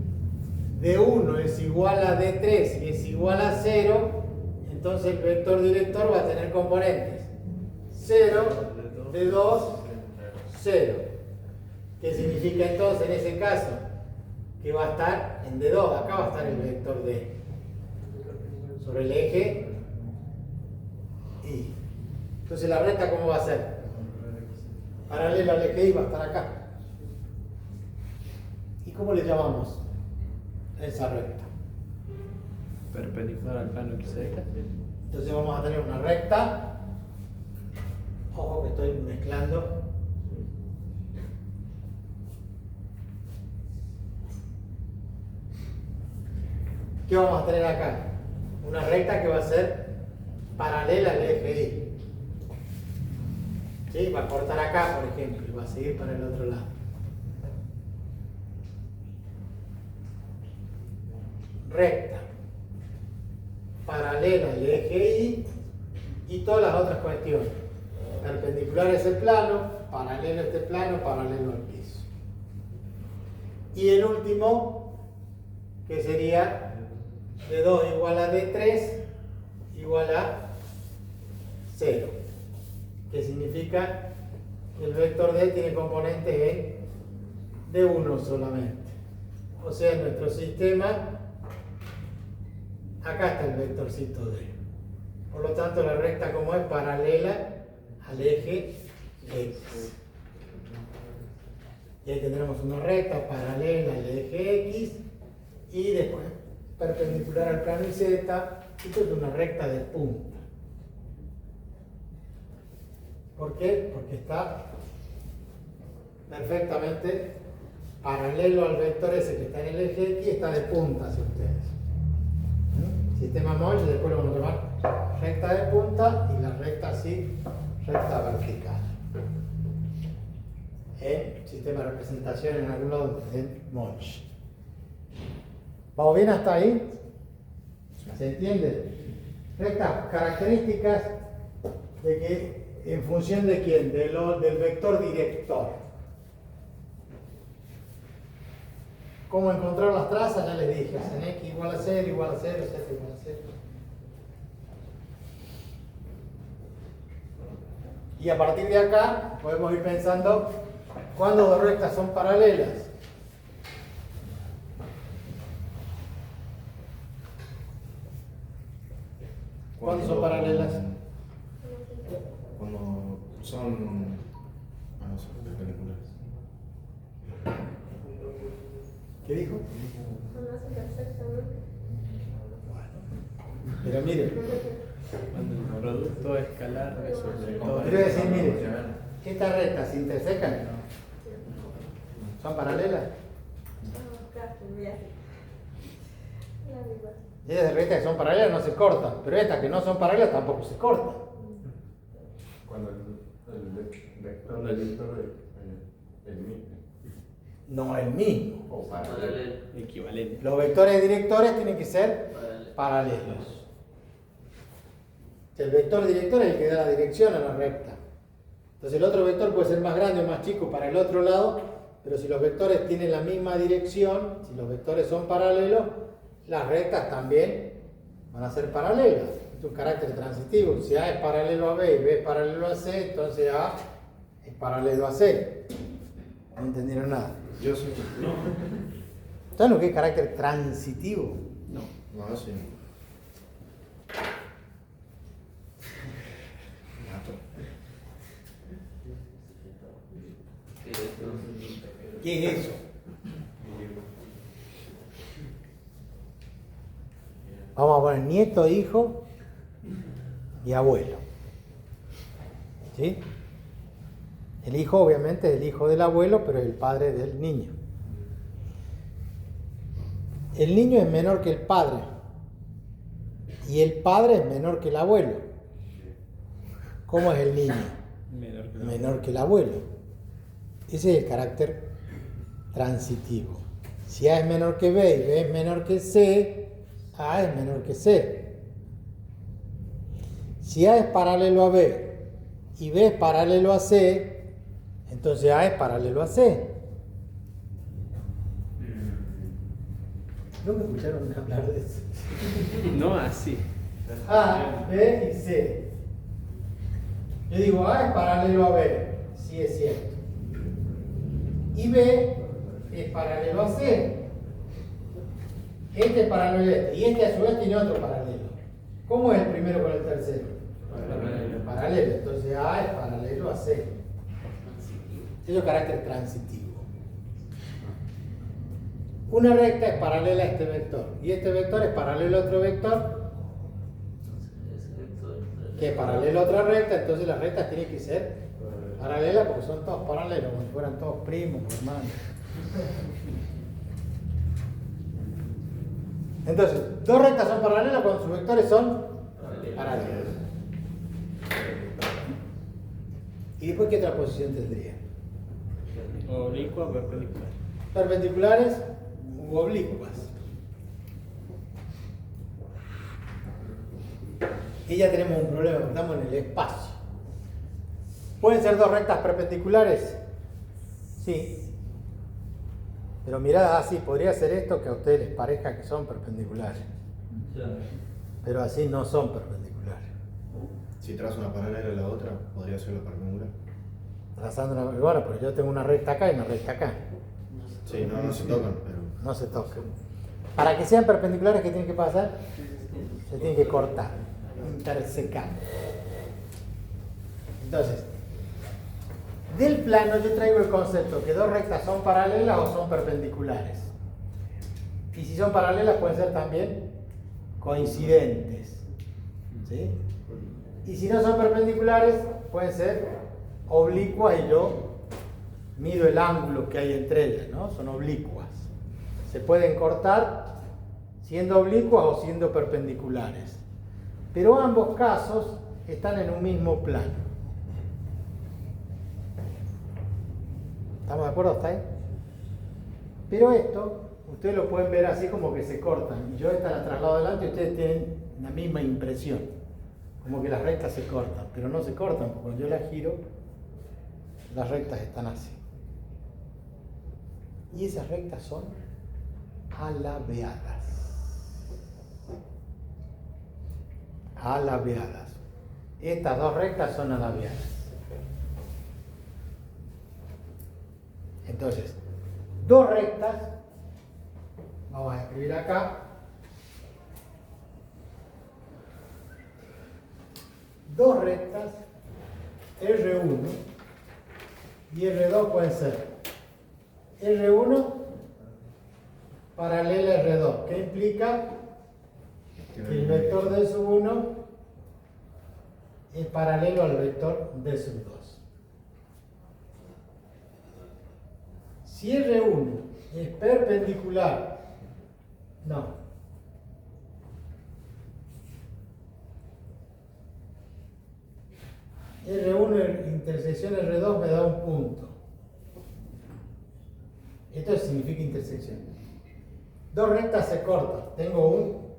D1 es igual a D3 y es igual a 0, entonces el vector director va a tener componentes 0, D2, 0. ¿Qué significa entonces en ese caso? Que va a estar en D2, acá va a estar el vector D sobre el eje Y. Entonces la recta, ¿cómo va a ser? Paralela al eje Y, va a estar acá. ¿Y cómo le llamamos a esa recta? Perpendicular al plano XZ. Entonces vamos a tener una recta. Ojo que estoy mezclando. ¿Qué vamos a tener acá? Una recta que va a ser paralela al eje Y. ¿Sí? Va a cortar acá, por ejemplo, y va a seguir para el otro lado. Recta paralela al eje Y todas las otras cuestiones. Perpendicular a ese plano, paralelo a este plano, paralelo al piso. Y el último, que sería D2 igual a D3 igual a 0. Que significa que el vector D tiene componentes en D1 solamente. O sea, en nuestro sistema, acá está el vectorcito D. Por lo tanto, la recta como es paralela al eje X. Y ahí tendremos una recta paralela al eje X y después perpendicular al plano YZ. Esto es una recta de punta. ¿Por qué? Porque está perfectamente paralelo al vector ese que está en el eje X, está de punta hacia ustedes. Sistema Moll, después lo vamos a llamar recta de punta y la recta así, recta vertical. En sistema de representación en algún lado en Moll. ¿Vamos bien hasta ahí? ¿Se entiende? Rectas características de que en función de quién, del vector director. ¿Cómo encontrar las trazas? Ya les dije, en X igual a 0, igual a 0, Z igual a 0. Y a partir de acá podemos ir pensando cuándo dos rectas son paralelas. ¿Cuándo son paralelas? Cuando son perpendiculares. ¿Qué dijo? Cuando se intersectan, ¿no? Pero mire, Cuando el producto escalar sobre todo. quiero decir, mire, estas rectas se intersecan, son paralelas. Claro, ya. La misma. Y esas rectas que son paralelas no se cortan, pero estas que no son paralelas tampoco se cortan. Cuando el vector del vector es el mismo. No el mismo. O Paralelo. Equivalente. Los vectores directores tienen que ser paralelos. El vector director es el que da la dirección a la recta. Entonces el otro vector puede ser más grande o más chico para el otro lado, pero si los vectores tienen la misma dirección, si los vectores son paralelos, las rectas también van a ser paralelas. Es un carácter transitivo. Si A es paralelo a B y B es paralelo a C, entonces A es paralelo a C. No entendieron nada. Yo sí. ¿Saben lo que es carácter transitivo? No. No, sí. ¿Qué es eso? Vamos a poner nieto, hijo y abuelo. ¿Sí? El hijo obviamente es el hijo del abuelo, pero es el padre del niño. El niño es menor que el padre y el padre es menor que el abuelo. ¿Cómo es el niño? Menor que el abuelo. Ese es el carácter transitivo. Si A es menor que B y B es menor que C, A es menor que C. Si A es paralelo a B y B es paralelo a C, entonces A es paralelo a C. ¿Nunca escucharon hablar de eso? No así. A, B y C. Yo digo A es paralelo a B, sí es cierto. Y B es paralelo a C. Este es paralelo a este. Y este a su vez tiene otro paralelo. ¿Cómo es el primero con el tercero? Paralelo. Entonces A es paralelo a C. Eso es carácter transitivo. Una recta es paralela a este vector. Y este vector es paralelo a otro vector que es paralelo a otra recta. Entonces las rectas tienen que ser paralelas porque son todos paralelos, como si fueran todos primos, hermanos. Entonces, dos rectas son paralelas cuando sus vectores son paralelos. ¿Y después qué otra posición tendría? Oblicua, perpendicular. Perpendiculares u oblicuas. Y ya tenemos un problema, porque estamos en el espacio. ¿Pueden ser dos rectas perpendiculares? Sí. Pero mirad así, podría ser esto que a ustedes les parezca que son perpendiculares. Pero así no son perpendiculares. Si trazo una paralela a la otra, podría ser la perpendicular. Trazando una, bueno, pero yo tengo una recta acá y una recta acá. Sí, no se tocan, pero. No se tocan. Para que sean perpendiculares, ¿qué tiene que pasar? Se tienen que cortar, intersecar. Entonces, del plano yo traigo el concepto que dos rectas son paralelas o son perpendiculares. Y si son paralelas pueden ser también coincidentes. ¿Sí? Y si no son perpendiculares pueden ser oblicuas y yo mido el ángulo que hay entre ellas, ¿no? Son oblicuas. Se pueden cortar siendo oblicuas o siendo perpendiculares. Pero ambos casos están en un mismo plano. ¿Estamos de acuerdo hasta ahí? Pero esto, ustedes lo pueden ver así como que se cortan. Y yo esta la traslado adelante y ustedes tienen la misma impresión. Como que las rectas se cortan. Pero no se cortan, porque cuando yo las giro, las rectas están así. Y esas rectas son alabeadas. Alabeadas. Estas dos rectas son alabeadas. Entonces, dos rectas, vamos a escribir acá, dos rectas, R1 y R2 pueden ser R1 paralela a R2, que implica que el vector D sub 1 es paralelo al vector D sub 2. Si R1 es perpendicular, no. R1 intersección R2 me da un punto. Esto significa intersección. Dos rectas se cortan, tengo un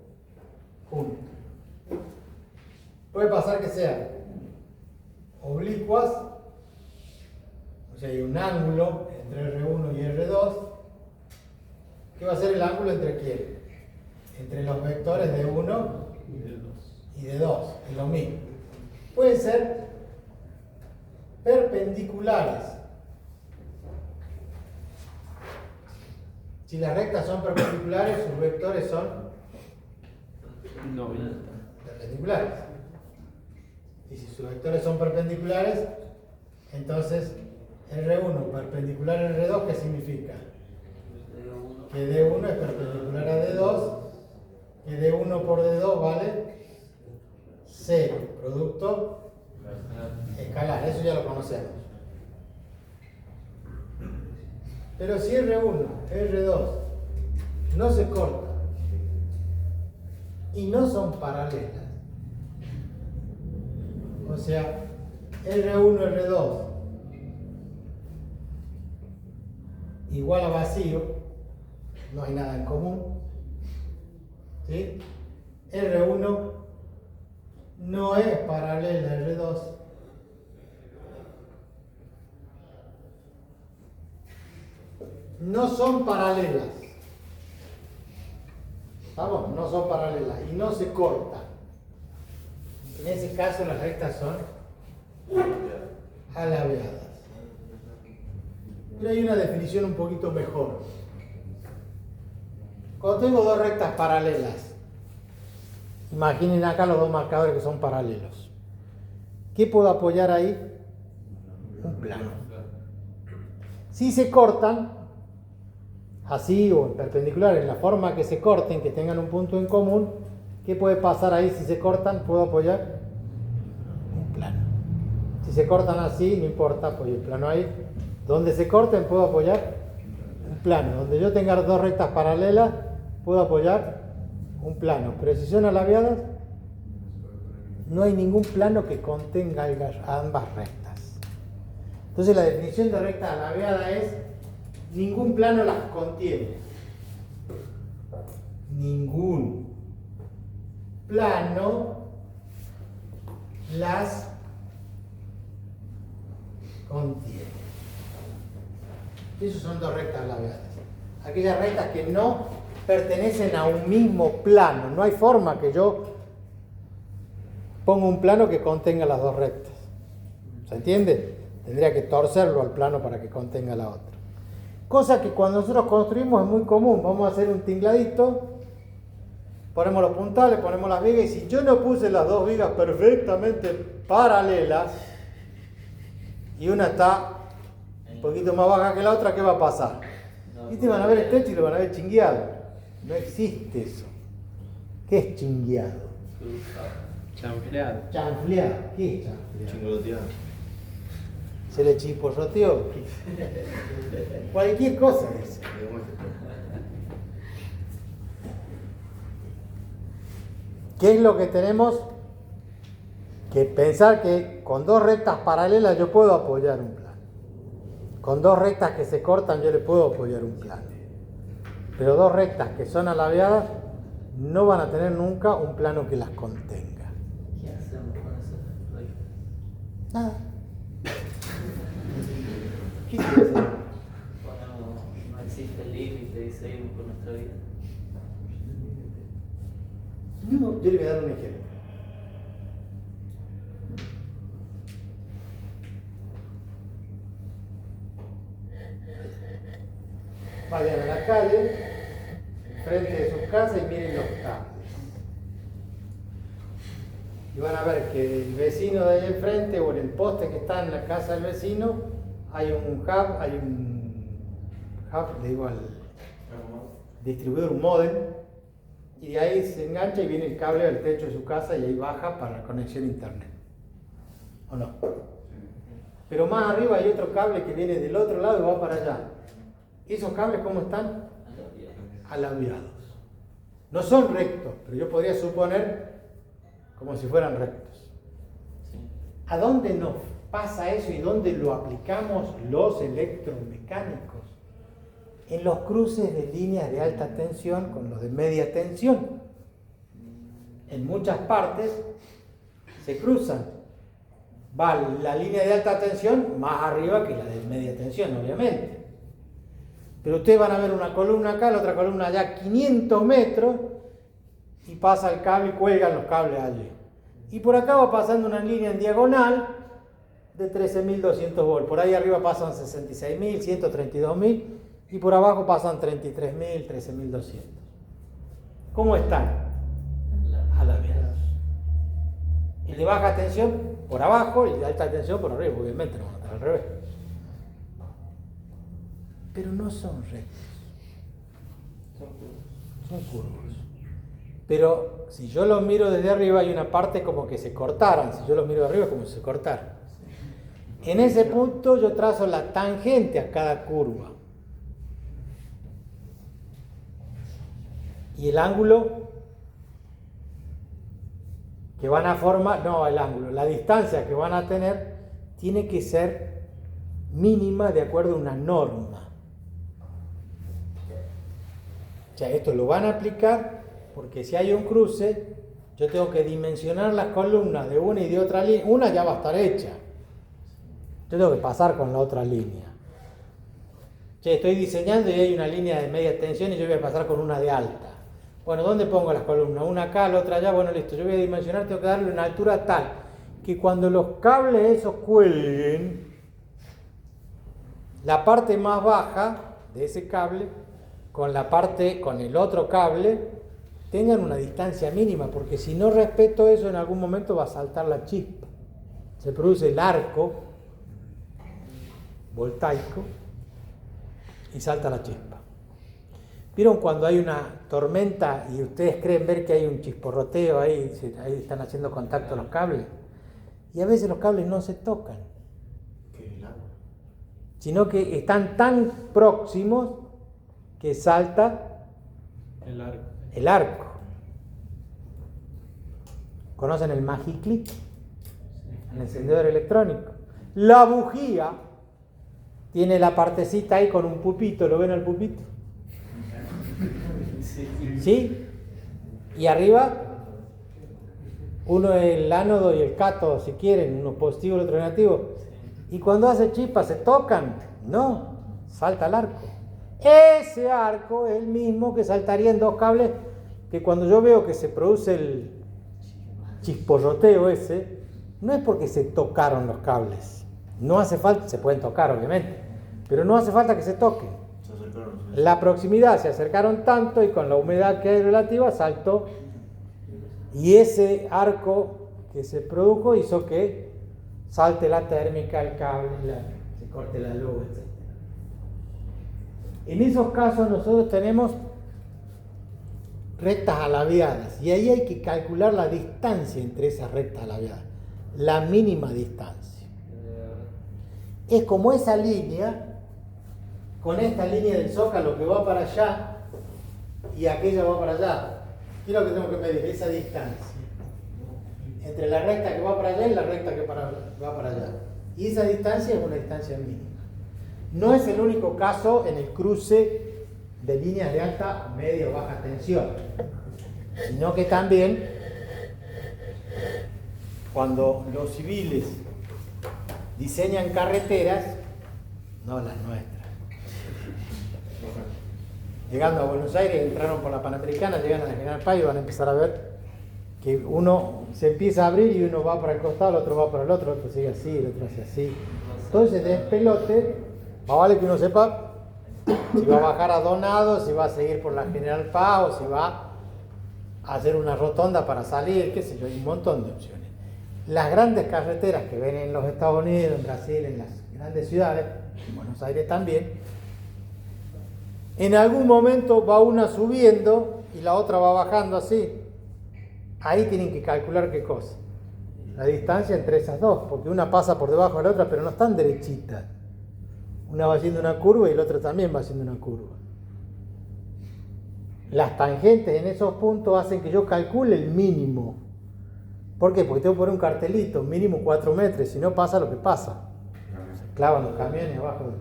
punto. Puede pasar que sean oblicuas, o sea, hay un ángulo entre R1 y R2. ¿Qué va a ser el ángulo entre quién? Entre los vectores de 1 y de 2, es lo mismo. Pueden ser perpendiculares. Si las rectas son perpendiculares, sus vectores son 90. perpendiculares. Y si sus vectores son perpendiculares, entonces R1 perpendicular a R2, ¿qué significa? D1. Que D1 es perpendicular a D2, que D1 por D2 vale 0, producto escalar, eso ya lo conocemos. Pero si R1, R2 no se cortan y no son paralelas, o sea, R1, R2 igual a vacío, no hay nada en común, ¿sí? R1 no es paralela a R2, no son paralelas, ¿estamos? No son paralelas y no se cortan. En ese caso las rectas son alabeadas. Pero hay una definición un poquito mejor. Cuando tengo dos rectas paralelas, imaginen acá los dos marcadores que son paralelos. ¿Qué puedo apoyar ahí? Un plano. Si se cortan, así o en perpendicular, en la forma que se corten, que tengan un punto en común, ¿qué puede pasar ahí si se cortan? Puedo apoyar un plano. Si se cortan así, no importa, apoyo el plano ahí. Donde se corten puedo apoyar un plano. Donde yo tenga dos rectas paralelas, puedo apoyar un plano. Pero si son alabeadas, no hay ningún plano que contenga ambas rectas. Entonces la definición de recta alabeada es: ningún plano las contiene. Ningún plano las contiene. Esas son dos rectas alabeadas. Aquellas rectas que no pertenecen a un mismo plano. No hay forma que yo ponga un plano que contenga las dos rectas. ¿Se entiende? Tendría que torcerlo al plano para que contenga la otra. Cosa que cuando nosotros construimos es muy común. Vamos a hacer un tingladito, ponemos los puntales, ponemos las vigas, y si yo no puse las dos vigas perfectamente paralelas y una está un poquito más baja que la otra, ¿qué va a pasar? Y te van a ver el techo y lo van a ver chingueado. No existe eso. ¿Qué es chingueado? Chanfleado. Chanfleado. ¿Qué es chanfleado? Chingoloteado. Se le chisporroteó. Cualquier cosa de eso. ¿Qué es lo que tenemos que pensar? Que con dos rectas paralelas yo puedo apoyar un plano. Con dos rectas que se cortan yo le puedo apoyar un plano. Pero dos rectas que son alabeadas no van a tener nunca un plano que las contenga. ¿Qué hacemos con eso? Nada. ¿Qué quiere hacer? No existe límite y seguimos con nuestra vida. No, yo le voy a dar un ejemplo. Vayan a la calle, frente de sus casas, y miren los cables. Y van a ver que el vecino de ahí enfrente, o en el poste que está en la casa del vecino, hay un hub, le digo al distribuidor, un módem, y de ahí se engancha y viene el cable al techo de su casa y ahí baja para la conexión a internet. ¿O no? Pero más arriba hay otro cable que viene del otro lado y va para allá. ¿Esos cables cómo están? Alabeados. No son rectos, pero yo podría suponer como si fueran rectos. ¿A dónde nos pasa eso y dónde lo aplicamos los electromecánicos? En los cruces de líneas de alta tensión con los de media tensión. En muchas partes se cruzan. Va la línea de alta tensión más arriba que la de media tensión, obviamente. Pero ustedes van a ver una columna acá, la otra columna allá, 500 metros, y pasa el cable y cuelgan los cables allí. Y por acá va pasando una línea en diagonal de 13.200 volts. Por ahí arriba pasan 66.000, 132.000, y por abajo pasan 33.000, 13.200. ¿Cómo están? Alabeados. El de baja tensión por abajo y el de alta tensión por arriba, obviamente no van a estar al revés. pero no son rectos, son curvos. Pero si yo los miro desde arriba hay una parte como que se cortaran, si yo los miro de arriba como si se cortaran. En ese punto yo trazo la tangente a cada curva. Y el ángulo que van a formar, no el ángulo, la distancia que van a tener tiene que ser mínima de acuerdo a una norma. O sea, esto lo van a aplicar porque si hay un cruce, yo tengo que dimensionar las columnas de una y de otra línea. Una ya va a estar hecha. Yo tengo que pasar con la otra línea. Che, estoy diseñando y hay una línea de media tensión y yo voy a pasar con una de alta. Bueno, ¿dónde pongo las columnas? Una acá, la otra allá. Bueno, listo. Yo voy a dimensionar, tengo que darle una altura tal que cuando los cables esos cuelguen, la parte más baja de ese cable con el otro cable tengan una distancia mínima, porque si no respeto eso en algún momento va a saltar la chispa. Se produce el arco voltaico y salta la chispa. ¿Vieron cuando hay una tormenta y ustedes creen ver que hay un chisporroteo ahí están haciendo contacto los cables? Y a veces los cables no se tocan, sino que están tan próximos que salta el arco. ¿Conocen el Magiclick? El encendedor electrónico. La bujía tiene la partecita ahí con un pupito, ¿lo ven al pupito? ¿Sí? Y arriba, uno es el ánodo y el cátodo, si quieren, uno positivo y el otro negativo. Y cuando hace chispa, ¿se tocan? No, salta el arco. Ese arco es el mismo que saltaría en dos cables, que cuando yo veo que se produce el chisporroteo ese, no es porque se tocaron los cables. No hace falta, se pueden tocar obviamente, pero no hace falta que se toquen. La proximidad, se acercaron tanto y con la humedad que hay relativa saltó. Y ese arco que se produjo hizo que salte la térmica, el cable, se corte la luz, etc. En esos casos nosotros tenemos rectas alabeadas y ahí hay que calcular la distancia entre esas rectas alabeadas, la mínima distancia. Es como esa línea, con esta línea del zócalo que va para allá y aquella va para allá. ¿Qué es lo que tengo que medir? Esa distancia entre la recta que va para allá y la recta que va para allá. Y esa distancia es una distancia mínima. No es el único caso en el cruce de líneas de alta, media o baja tensión, sino que también cuando los civiles diseñan carreteras, no las nuestras. Llegando a Buenos Aires, entraron por la Panamericana, llegan a la General Paz y van a empezar a ver que uno se empieza a abrir y uno va para el costado, el otro va para el otro sigue así, el otro hace así. Entonces, de pelote, más vale que uno sepa si va a bajar a Donado, si va a seguir por la General Paz o si va a hacer una rotonda para salir, qué sé yo, hay un montón de opciones. Las grandes carreteras que ven en los Estados Unidos, en Brasil, en las grandes ciudades, en Buenos Aires también, en algún momento va una subiendo y la otra va bajando así. Ahí tienen que calcular qué cosa. La distancia entre esas dos, porque una pasa por debajo de la otra, pero no están derechitas. Una va haciendo una curva y la otra también va haciendo una curva. Las tangentes en esos puntos hacen que yo calcule el mínimo. ¿Por qué? Porque tengo que poner un cartelito, mínimo 4 metros, si no pasa lo que pasa. Se clavan los camiones abajo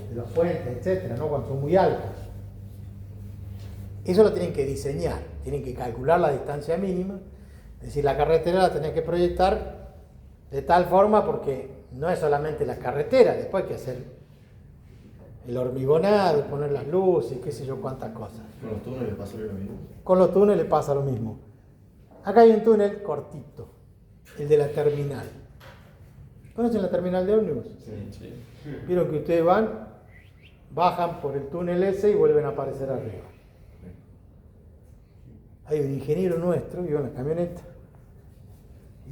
de los puentes, etcétera, ¿no? Cuando son muy altos. Eso lo tienen que diseñar, tienen que calcular la distancia mínima, es decir, la carretera la tenés que proyectar de tal forma porque no es solamente la carretera, después hay que hacer el hormigonado, poner las luces, qué sé yo cuántas cosas. ¿Con los túneles pasa lo mismo? Con los túneles pasa lo mismo. Acá hay un túnel cortito, el de la terminal. ¿Conocen la terminal de ómnibus? Sí. Vieron que ustedes bajan por el túnel ese y vuelven a aparecer arriba. Hay un ingeniero nuestro, iba en la camioneta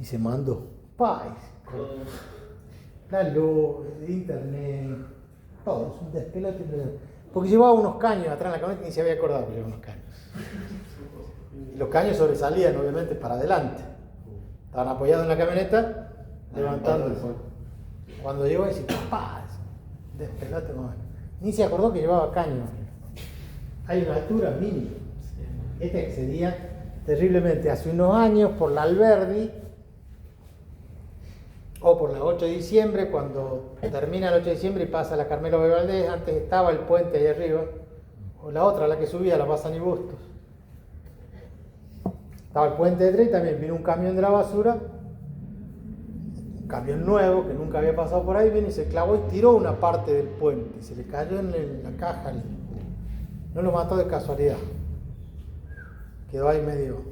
y se mandó. La luz, el internet, Todo, es un despelote impresionante. Porque llevaba unos caños atrás en la camioneta y ni se había acordado que llevaba unos caños. Y los caños sobresalían, obviamente, para adelante. Estaban apoyados en la camioneta, levantándose. Cuando llegó, dice, papá, despelote, no. Ni se acordó que llevaba caños. Hay una altura mínima. Este excedía terriblemente. Hace unos años, por la Alberdi, o por la 8 de diciembre, cuando termina el 8 de diciembre y pasa la Carmelo de Valdés, antes estaba el puente ahí arriba, o la otra, la que subía, la Pasa ni Bustos. Estaba el puente de tren, también vino un camión de la basura, un camión nuevo que nunca había pasado por ahí, vino y se clavó y tiró una parte del puente, y se le cayó en la caja, no lo mató de casualidad, quedó ahí medio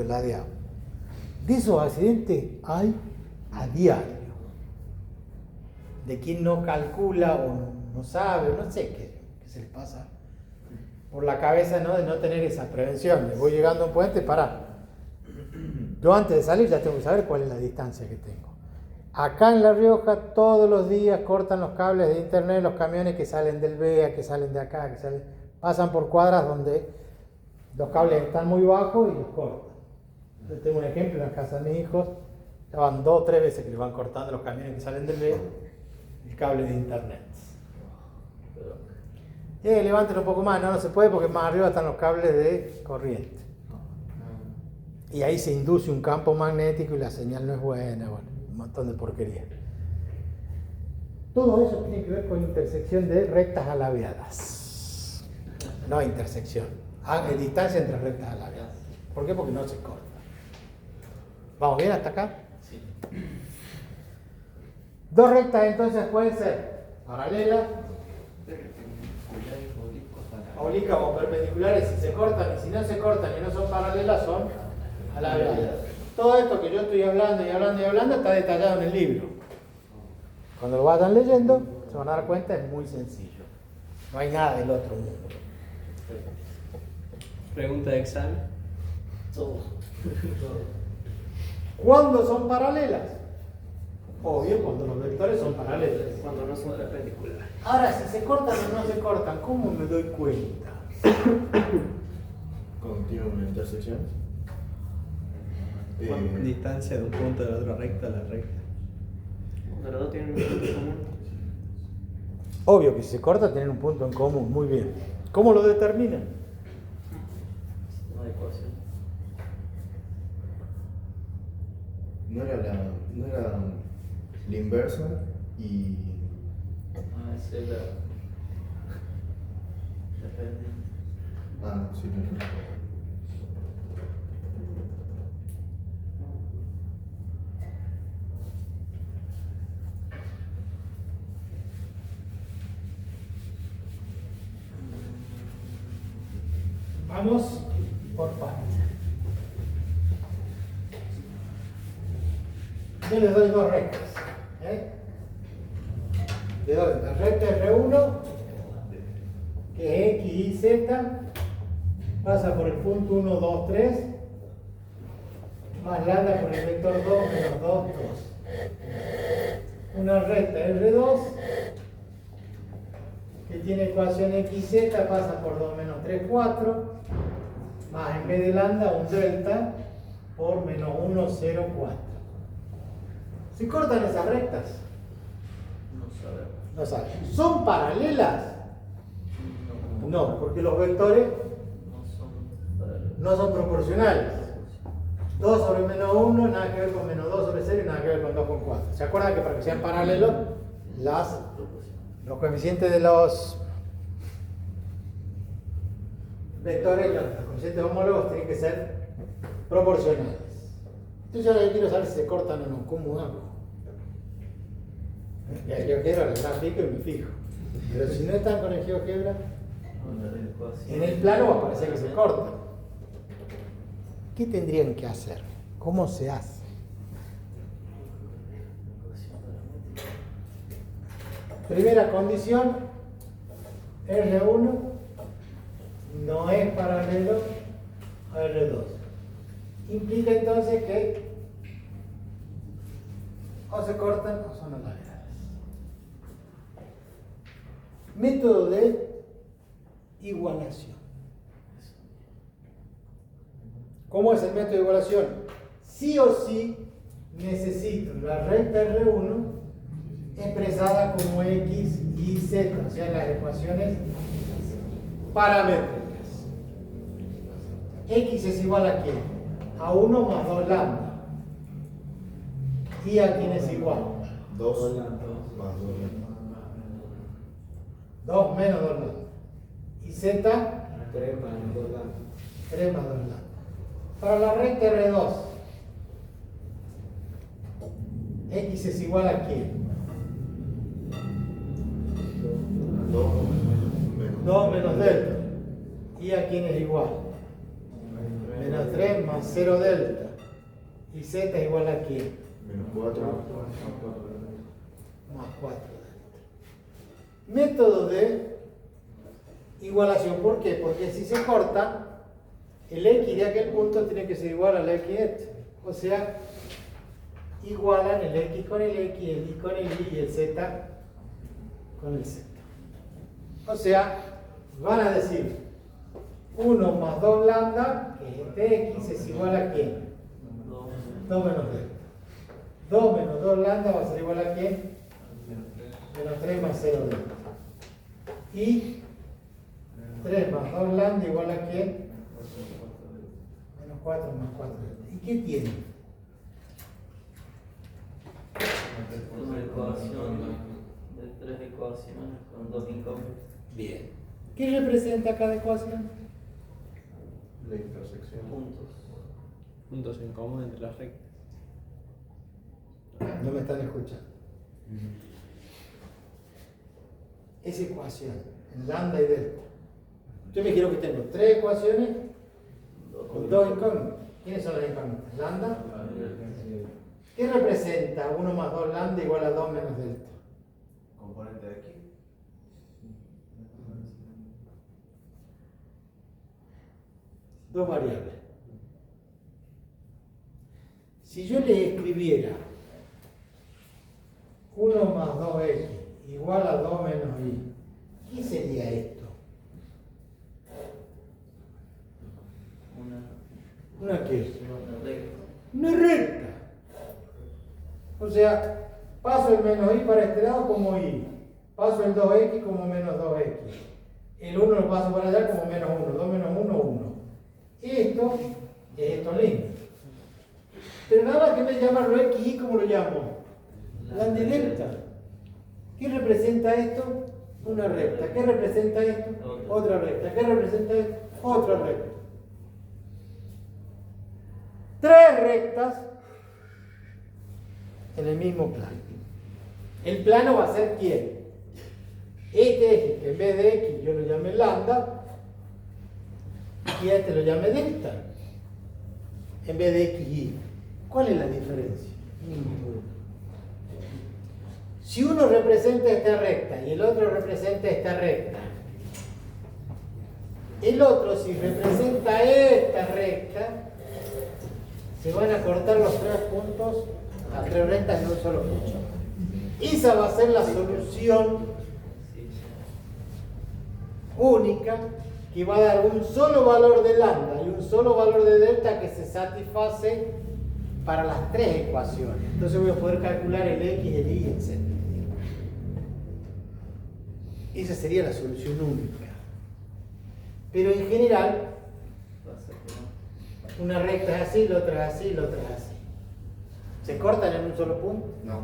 ladeado. De esos accidentes hay a diario. De quien no calcula o no sabe, no sé qué se le pasa por la cabeza, ¿no? De no tener esa prevención. Voy llegando a un puente, pará. Yo antes de salir ya tengo que saber cuál es la distancia que tengo. Acá en La Rioja todos los días cortan los cables de internet, los camiones que salen del BEA, que salen de acá, pasan por cuadras donde los cables están muy bajos y los cortan. Yo tengo un ejemplo en la casa de mis hijos. Ya van 2 o 3 veces que le van cortando los camiones que salen del BEA el cable de internet. Levanten un poco más, no se puede porque más arriba están los cables de corriente. Y ahí se induce un campo magnético y la señal no es buena, bueno, un montón de porquería. Todo eso tiene que ver con intersección de rectas alabeadas. No intersección, distancia entre rectas alabeadas. ¿Por qué? Porque no se corta. ¿Vamos bien hasta acá? Sí. 2 rectas entonces pueden ser paralelas, oblicuas o perpendiculares si se cortan, y si no se cortan y no son paralelas son alabeadas. Todo esto que yo estoy hablando y hablando y hablando está detallado en el libro. Cuando lo vayan leyendo se van a dar cuenta, es muy sencillo. No hay nada del otro mundo. Pregunta de examen. Todo. ¿Cuándo son paralelas? Obvio, cuando los vectores son paralelos. Cuando no son perpendiculares. Ahora, si se cortan o no se cortan, ¿cómo me doy cuenta? Continuo de intersección. Distancia de un punto de la otra recta a la recta. Cuando los dos tienen un punto en común. Obvio que si se corta tienen un punto en común, muy bien. ¿Cómo lo determinan? No hay ecuación. No era la inversa y. Esa es la. Depende. Sí, no. Vamos por partes. Yo les doy 2 rectas. Le doy la recta R1, que es X, Y, Z, pasa por el punto 1, 2, 3, más lambda por el vector 2, menos 2, 2. Una recta R2, que tiene ecuación X, Z, pasa por 2 menos 3, 4, más en vez de lambda un delta por menos 1, 0, 4. ¿Se cortan esas rectas? No sabemos. No saben. ¿Son paralelas? No, porque los vectores No son paralelos. no son proporcionales. 2 sobre menos 1, nada que ver con menos 2 sobre 0 y nada que ver con 2 con 4. ¿Se acuerdan que para que sean paralelos, los coeficientes de los vectores, los coeficientes homólogos tienen que ser proporcionales? Entonces yo quiero saber si se cortan o no. ¿Cómo hago? El GeoGebra le grafico y me fijo. Pero si no están con el GeoGebra, en el plano va a parecer que se corta. ¿Qué tendrían que hacer? ¿Cómo se hace? Primera condición, R1 no es paralelo a R2. Implica entonces que o se cortan o son alabeadas. Método de igualación. ¿Cómo es el método de igualación? Sí o sí necesito la recta R1 expresada como X y Z, o sea, las ecuaciones paramétricas. X es igual a ¿quién? A 1 más 2 lambda. ¿Y a quién es igual? 2 más 2. 2 menos 2 lambda. ¿Y Z? 3 más 2 lambda. 3 más 2 lambda. Para la recta R2, X es igual a ¿quién? 2 menos delta. ¿Y a quién es igual? Menos 3 más 0 delta. ¿Y Z es igual a quién? Menos 4. Más 4 delta. Método de igualación. ¿Por qué? Porque si se corta, el X de aquel punto tiene que ser igual al X este. O sea, igualan el X con el X, el Y con el Y y el Z con el Z. O sea, van a decir 1 más 2 lambda, que este X es igual a ¿quién? 2 menos delta. 2 menos 2 lambda va a ser igual a ¿quién? Menos 3 más 0 delta. Y 3 más 2 lambda igual a ¿quién? Menos 4 más 4 delta. ¿Y qué tiene? Una ecuación de 3 ecuaciones con 2 incógnitas. Bien. ¿Qué representa cada ecuación? La intersección. Puntos. Puntos en común entre las rectas. No me están escuchando. Esa ecuación, en lambda y delta. Yo me quiero que tengo 3 ecuaciones con 2 incógnitas. ¿Quiénes son las incógnitas? Lambda. ¿Qué representa 1 más 2 lambda igual a 2 menos delta? Componente de X. Dos variables. Si yo le escribiera 1 más 2x igual a 2 menos y, ¿qué sería esto? ¿Una qué? Una recta. Una recta. O sea, paso el menos y para este lado como y. Paso el 2x como menos 2x. El 1 lo paso para allá como menos 1. 2 menos 1, 1. Esto es esto lindo. Pero nada más que me llamarlo x y, ¿cómo lo llamo? Lambda y delta. ¿Qué representa esto? Una recta. ¿Qué representa esto? Otra recta. ¿Qué representa esto? Otra recta. 3 rectas en el mismo plano. El plano va a ser ¿quién? Este eje, que en vez de x yo lo llamé lambda, y a este lo llamé delta, en vez de x y. ¿Cuál es la diferencia? Ninguna. Si uno representa esta recta y el otro representa esta recta, el otro si representa esta recta, se van a cortar los 3 puntos a 3 rectas en un solo punto. Esa va a ser la solución única que va a dar un solo valor de lambda y un solo valor de delta que se satisface para las 3 ecuaciones. Entonces voy a poder calcular el x, el y, etc. Esa sería la solución única. Pero en general, una recta es así, la otra es así, la otra es así. ¿Se cortan en un solo punto? No.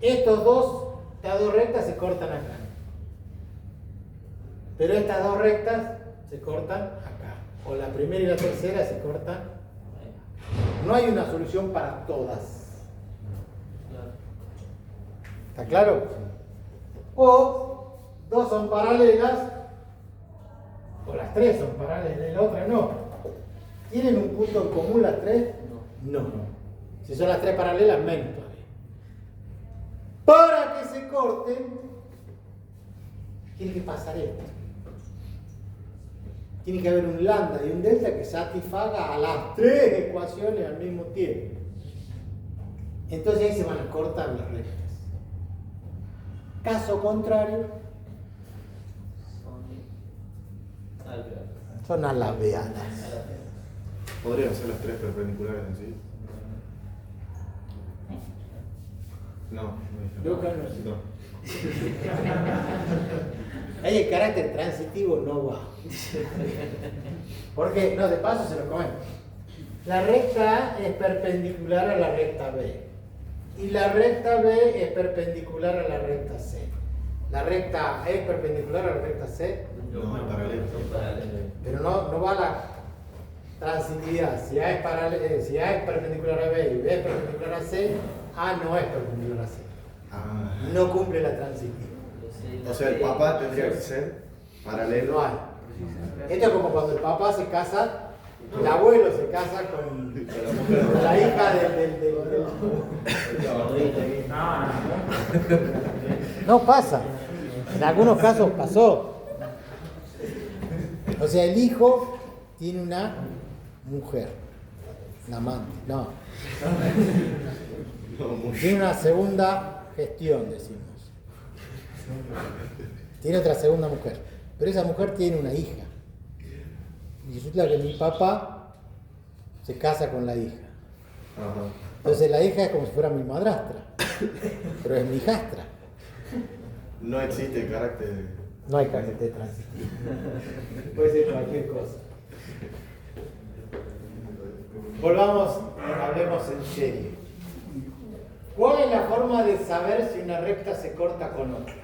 Estas dos rectas se cortan acá. Pero estas 2 rectas se cortan acá. O la primera y la tercera se cortan. No hay una solución para todas. ¿Está claro? O 2 son paralelas, o las 3 son paralelas y la otra no. ¿Tienen un punto en común las 3? No. Si son las 3 paralelas, menos todavía. Para que se corten, tiene que pasar esto. Tiene que haber un lambda y un delta que satisfaga a las 3 ecuaciones al mismo tiempo. Entonces ahí se van a cortar las rectas. Caso contrario, Son alaveadas. ¿Podrían ser las tres perpendiculares en sí? No, no dije. Lucas, no. No. Ahí el carácter transitivo no va. Porque, no, de paso se lo comen. La recta A es perpendicular a la recta B. Y la recta B es perpendicular a la recta C. La recta A es perpendicular a la recta C, No, es paralelo. pero no va la transitividad. Si A es perpendicular a B y B es perpendicular a C, A no es perpendicular a C. Ah. No cumple la transitividad. O sea, el papá tendría que ser paralelo. No hay. Esto es como cuando el papá se casa, el abuelo se casa con la hija del... No pasa. En algunos casos pasó. O sea, el hijo tiene una mujer, una amante. No. Tiene una segunda gestión, decimos. Tiene otra segunda mujer. Pero esa mujer tiene una hija. Y resulta que mi papá se casa con la hija. Ajá. Entonces la hija es como si fuera mi madrastra. Pero es mi hijastra. No existe el carácter. No hay carácter transitivo. Puede ser cualquier cosa. Volvamos, hablemos en serio. ¿Cuál es la forma de saber si una recta se corta con otra?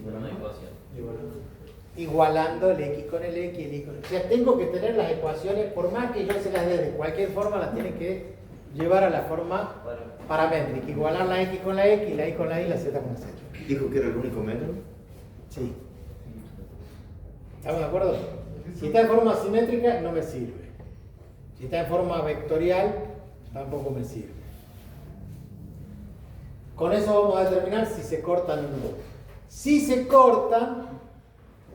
Una ecuación. Igualando el x con el x, el y con el... O sea, tengo que tener las ecuaciones, por más que yo se las dé de cualquier forma, las tienen que llevar a la forma paramétrica. Igualar la x con la x, la y con la y, la z con la z. ¿Dijo que era el único método? Sí. ¿Estamos de acuerdo? Si está en forma simétrica, no me sirve. Si está en forma vectorial, tampoco me sirve. Con eso vamos a determinar si se cortan o no. Si se cortan,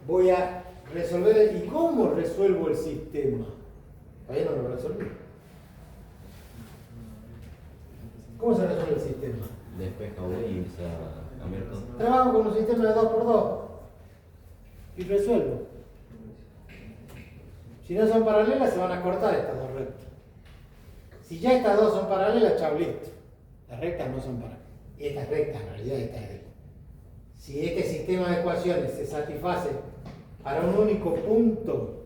voy a resolver ¿y cómo resuelvo el sistema? Todavía no lo resolví. ¿Cómo se resuelve el sistema? Despeja uno y empieza a cambiar todo. Trabajo con un sistema de 2×2 y resuelvo. Si no son paralelas, se van a cortar estas dos rectas. Si ya estas dos son paralelas, chao, listo. Las rectas no son paralelas. Y estas rectas, en realidad, estas rectas. Si este sistema de ecuaciones se satisface para un único punto,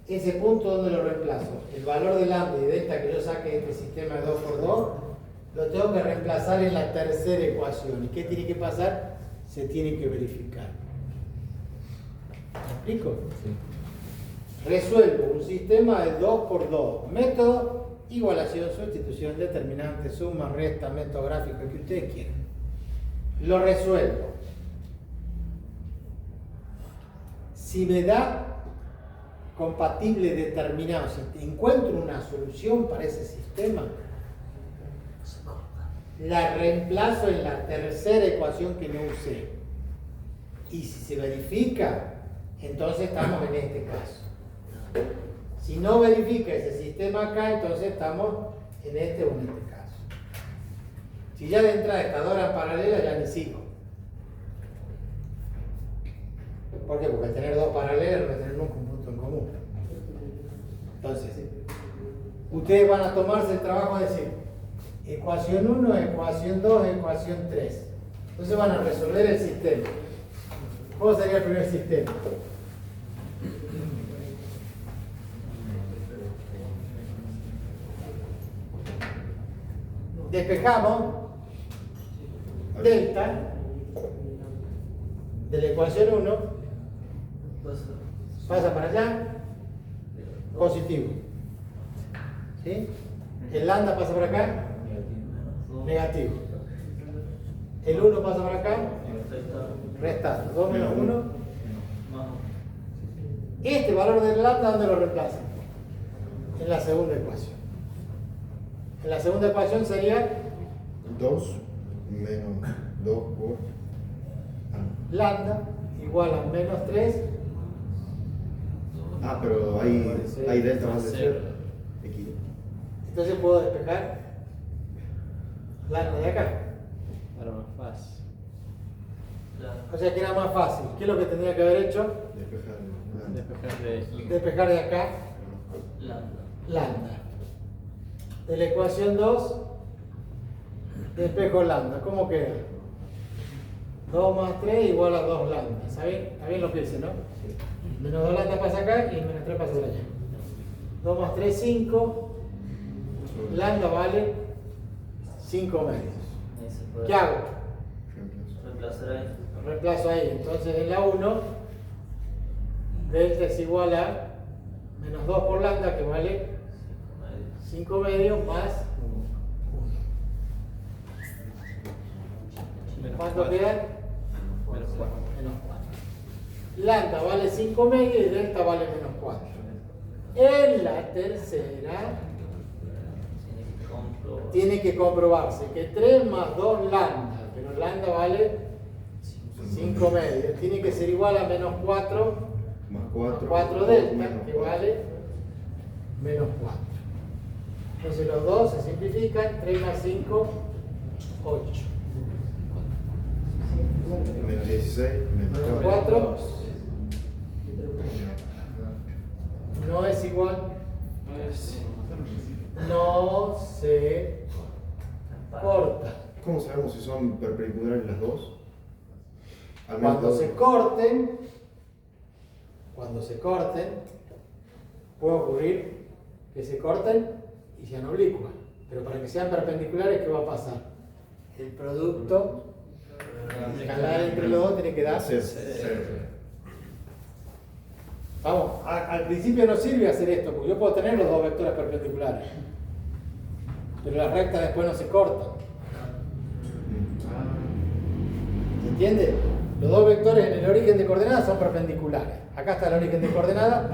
ese punto, ¿dónde lo reemplazo? El valor de lambda y delta que yo saque de este sistema de 2×2, lo tengo que reemplazar en la tercera ecuación. ¿Y qué tiene que pasar? Se tiene que verificar. ¿Me explico? Sí. Resuelvo un sistema de 2×2. Método, igualación, sustitución, determinante, suma, resta, método gráfico, el que ustedes quieran. Lo resuelvo. Si me da compatible determinado, si encuentro una solución para ese sistema, la reemplazo en la tercera ecuación que no usé. Y si se verifica, entonces estamos en este caso. Si no verifica ese sistema acá, entonces estamos en este o en este caso. Si ya de entrada estas dos eran paralelas, ya ni sigo. ¿Por qué? Porque al tener dos paralelas no voy a tener nunca un punto en común. Entonces, ustedes van a tomarse el trabajo de decir ecuación 1, ecuación 2, ecuación 3. Entonces van a resolver el sistema. ¿Cómo sería el primer sistema? Despejamos delta de la ecuación 1, pasa para allá, positivo. ¿Sí? El lambda pasa por acá, negativo. El 1 pasa por acá, restando. 2 menos 1. Este valor del lambda, ¿dónde lo reemplaza? En la segunda ecuación. En la segunda ecuación sería 2 menos 2 por... lambda igual a menos 3. Ah, pero hay delta más de 0. Aquí. Entonces puedo despejar lambda de acá. Ahora más fácil. O sea que era más fácil. ¿Qué es lo que tendría que haber hecho? Despejar lambda. Despejar de acá, Lambda. lambda. De la ecuación 2, despejo lambda. ¿Cómo queda? 2 más 3 igual a 2 lambda. ¿Está bien lo que dice, no? Menos 2 lambda pasa acá y menos 3 pasa por allá. 2 más 3, 5. Lambda vale 5 medios. Ahí se puede ¿Qué hago? reemplazar ahí. Reemplazo ahí. Entonces en la 1, delta es igual a menos 2 por lambda, que vale 5 medios más 1. ¿Cuánto queda? Menos 4. Menos 4. Lambda vale 5 medios y delta vale menos 4. En la tercera tiene que comprobarse que 3 más 2 lambda, pero lambda vale 5 medios, tiene que ser igual a menos 4 Más 4. 4 delta, que vale menos 4. Entonces los dos se simplifican, 3 más 5, 8. Menos 16. Menos Menos 4 no es igual, no se corta. ¿Cómo sabemos si son perpendiculares las dos? Al menos Cuando dos. se corten, puede ocurrir que se corten y sean oblicuas. Pero para que sean perpendiculares, ¿qué va a pasar? El producto escalar entre los dos tiene que dar Cero. 0. Vamos, al principio no sirve hacer esto, porque yo puedo tener los dos vectores perpendiculares, pero las rectas después no se cortan. ¿Se entiende? Los dos vectores en el origen de coordenadas son perpendiculares. Acá está el origen de coordenadas,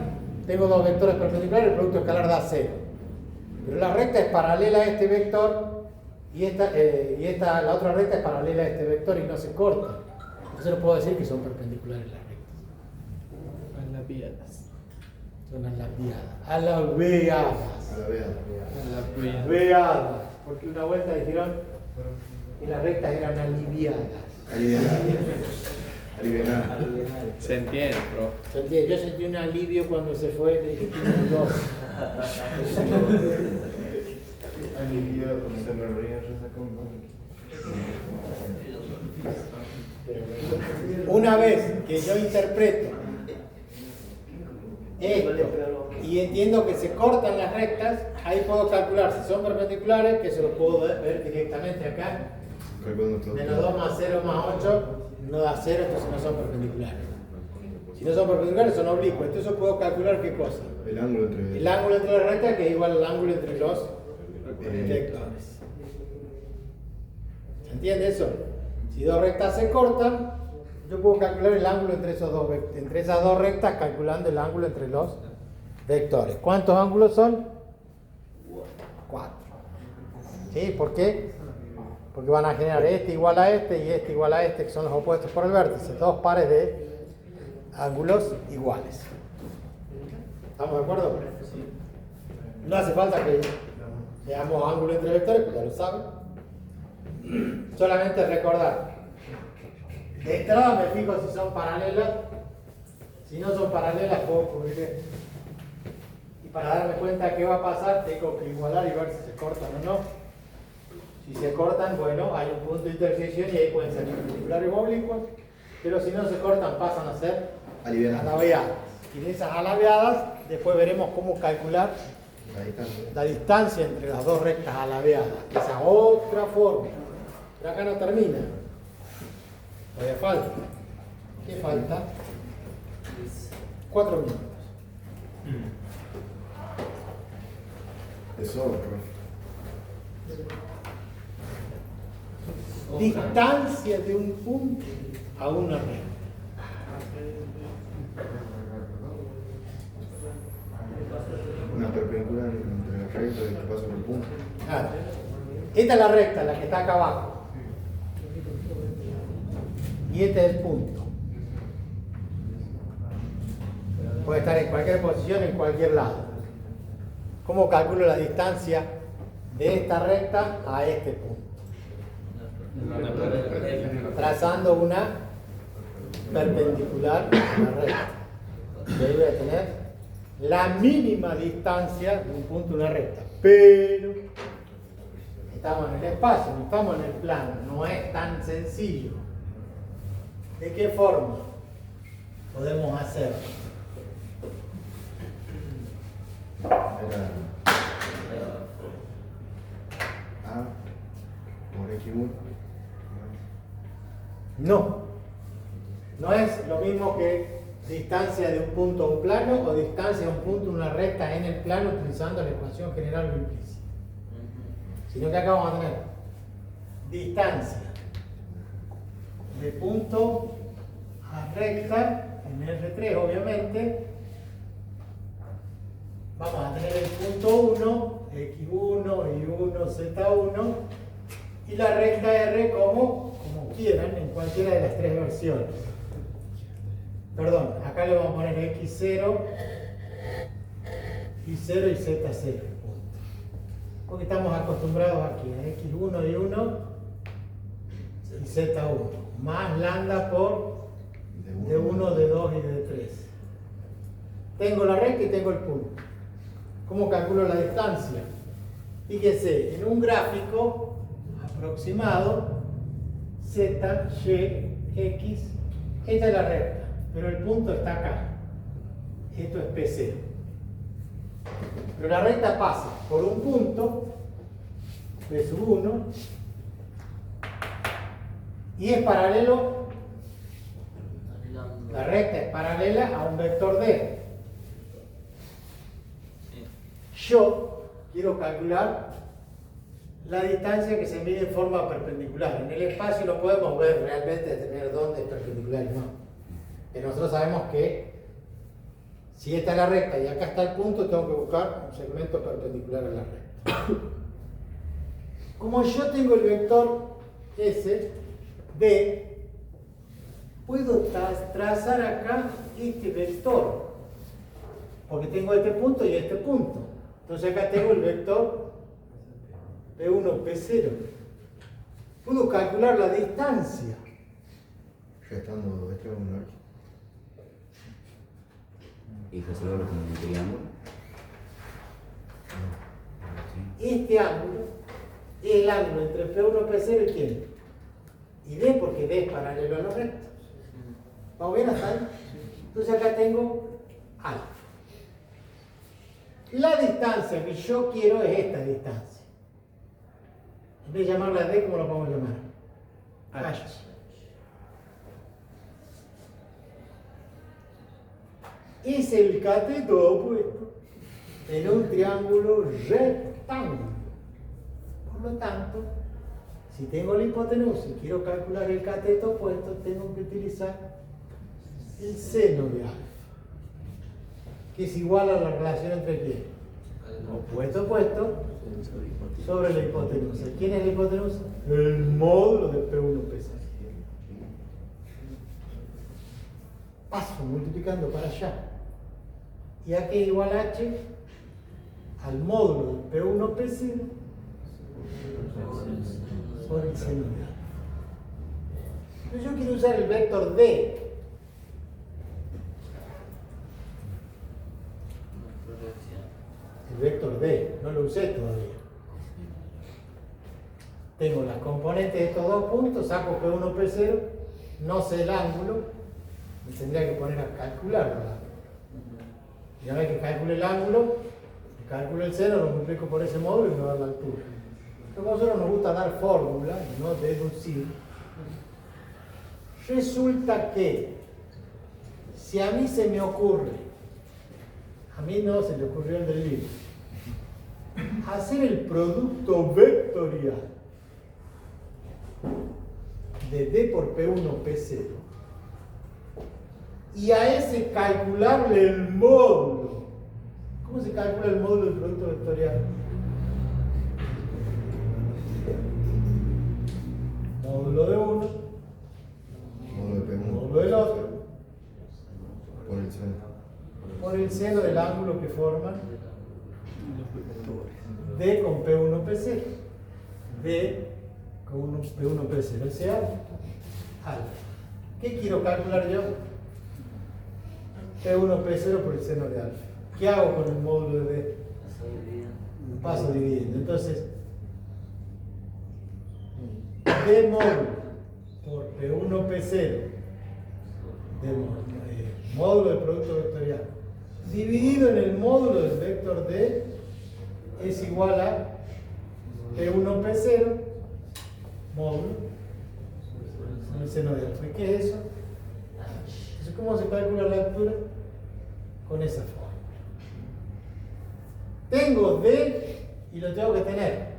tengo dos vectores perpendiculares, el producto escalar da 0. Pero la recta es paralela a este vector y la otra recta es paralela a este vector y no se corta. Entonces no puedo decir que son perpendiculares las rectas. Alabiadas. Son alabiadas. Alabeadas. A la vez. Alabiadas. Alabeadas. Porque una vuelta dijeron que las rectas eran aliviadas. Alivianar. Se entiende, bro. Sentí- Yo sentí un alivio cuando se fue, le dije, "Tiene un dos". Se me reía, resacó un Una vez que yo interpreto esto y entiendo que se cortan las rectas, ahí puedo calcular si son perpendiculares, que se los puedo ver directamente acá. Calculando todo. Menos 2 más 0 más 8 no da 0, entonces no son perpendiculares. Si no son perpendiculares, son oblicuos. Entonces puedo calcular qué cosa. El ángulo entre. El ángulo entre las rectas, que es igual al ángulo entre los vectores. ¿Se entiende eso? Si dos rectas se cortan, yo puedo calcular el ángulo entre esas dos rectas, calculando el ángulo entre los vectores. ¿Cuántos ángulos son? 4. ¿Sí? ¿Por qué? Porque van a generar este igual a este y este igual a este, que son los opuestos por el vértice. Dos pares de ángulos iguales. ¿Estamos de acuerdo? No hace falta que veamos ángulo entre vectores, pues ya lo saben. Solamente recordar. De entrada me fijo si son paralelas. Si no son paralelas, puedo cubrir esto. Y para darme cuenta qué va a pasar, tengo que igualar y ver si se cortan o no. Si se cortan, bueno, hay un punto de intersección y ahí pueden ser perpendiculares o oblicuos. Pero si no se cortan, pasan a ser Alivianar. alabeadas. Y de esas alabeadas, después veremos cómo calcular Ahí está. la distancia entre las dos rectas alabeadas. Esa otra forma. Pero acá no termina. Todavía falta. ¿Qué falta? 4 minutos. Eso, profe. Distancia de un punto a una recta. Una perpendicular entre la recta y el que pasa por el punto. Claro. Esta es la recta, la que está acá abajo. Y este es el punto. Puede estar en cualquier posición, en cualquier lado. ¿Cómo calculo la distancia de esta recta a este punto? Trazando una perpendicular a la recta. Y ahí voy a tener la mínima distancia de un punto de una recta. Pero estamos en el espacio, no estamos en el plano. No es tan sencillo. ¿De qué forma podemos hacerlo? Era A por X1. No es lo mismo que distancia de un punto a un plano o distancia de un punto a una recta en el plano utilizando la ecuación general o implícita. Sino que acá vamos a tener distancia de punto a recta en R3 obviamente. Vamos a tener el punto 1, X1, Y1, Z1 y la recta R como quieran en cualquiera de las tres versiones. Perdón, acá le vamos a poner X0, Y0 y Z0. Porque estamos acostumbrados aquí a X1, Y1 y Z1. Más lambda por D1, D2 y D3. Tengo la recta y tengo el punto. ¿Cómo calculo la distancia? Fíjese, en un gráfico aproximado, Z, Y, X, esta es la recta, pero el punto está acá. Esto es P0. Pero la recta pasa por un punto, P1, y es paralelo, la recta es paralela a un vector D. Yo quiero calcular la distancia que se mide en forma perpendicular. En el espacio no podemos ver realmente tener dónde es perpendicular y no. Pero nosotros sabemos que si esta es la recta y acá está el punto, tengo que buscar un segmento perpendicular a la recta. Como yo tengo el vector S, D, puedo trazar acá este vector. Porque tengo este punto y este punto. Entonces acá tengo el vector P1, P0. Puedo calcular la distancia. Ya estando este ángulo aquí. ¿Y resolverlo con un triángulo? Este ángulo es el ángulo entre P1, P0 y ¿quién? Y D, porque D es paralelo a los rectos. ¿Vamos bien hasta ahí? Entonces acá tengo alfa. La distancia que yo quiero es esta distancia. En vez de llamarla D, ¿cómo la podemos llamar? H. Es el cateto opuesto en un triángulo rectángulo. Por lo tanto, si tengo la hipotenusa y quiero calcular el cateto opuesto, tengo que utilizar el seno de alfa, que es igual a la relación entre quién? Opuesto, opuesto, sobre la hipotenusa. ¿Quién es la hipotenusa? El módulo de P1, P0. Paso multiplicando para allá. Y aquí igual a H al módulo de P1, P0 por el seno de alfa. Pero yo quiero usar el vector D. El vector D, no lo usé todavía. Tengo las componentes de estos dos puntos, saco P1, P0, no sé el ángulo, me tendría que poner a calcularlo. Y una vez que calcule el ángulo, calculo el seno, lo multiplico por ese módulo y me va a dar la altura. Pero como a nosotros nos gusta dar fórmula y no deducir, resulta que si a mí se me ocurre, a mí no se le ocurrió el del libro, hacer el producto vectorial de D por P1, P0 y a ese calcularle el módulo. ¿Cómo se calcula el módulo del producto vectorial? Módulo de uno, Módulo de P1. módulo del otro, Por el seno. por el seno del ángulo que forman D con P1, P0. D con P1, P0. O sea, alfa. ¿Qué quiero calcular yo? P1, P0 por el seno de alfa. ¿Qué hago con el módulo de D? Paso dividiendo. Entonces, D módulo por P1, P0 módulo del producto vectorial dividido en el módulo del vector D es igual a P1, P0 módulo en el seno de alfa. ¿Y qué es eso? Entonces, ¿cómo se calcula la altura? Con esa forma. Tengo D y lo tengo que tener.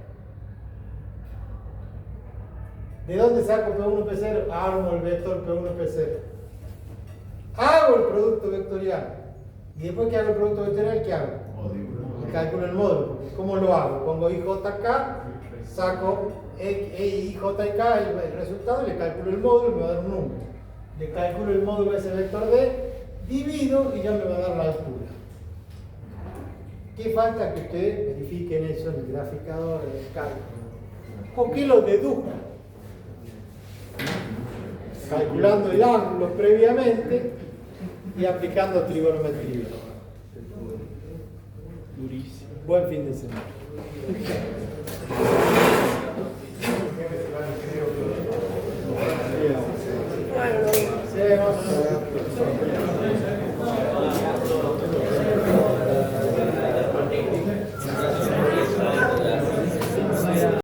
¿De dónde saco P1, P0? Armo el vector P1, P0. Hago el producto vectorial. Y después que hago el producto vectorial, ¿qué hago? Me calculo el módulo. ¿Cómo lo hago? Pongo IJK, saco IJK, el resultado, le calculo el módulo y me va a dar un número. Le calculo el módulo de ese vector D, divido y ya me va a dar la altura. ¿Qué falta que ustedes verifiquen eso en el graficador, en el cálculo? ¿Por qué lo deduzcan? Calculando el ángulo previamente y aplicando trigonometría. Durísimo. Buen fin de semana. Sí,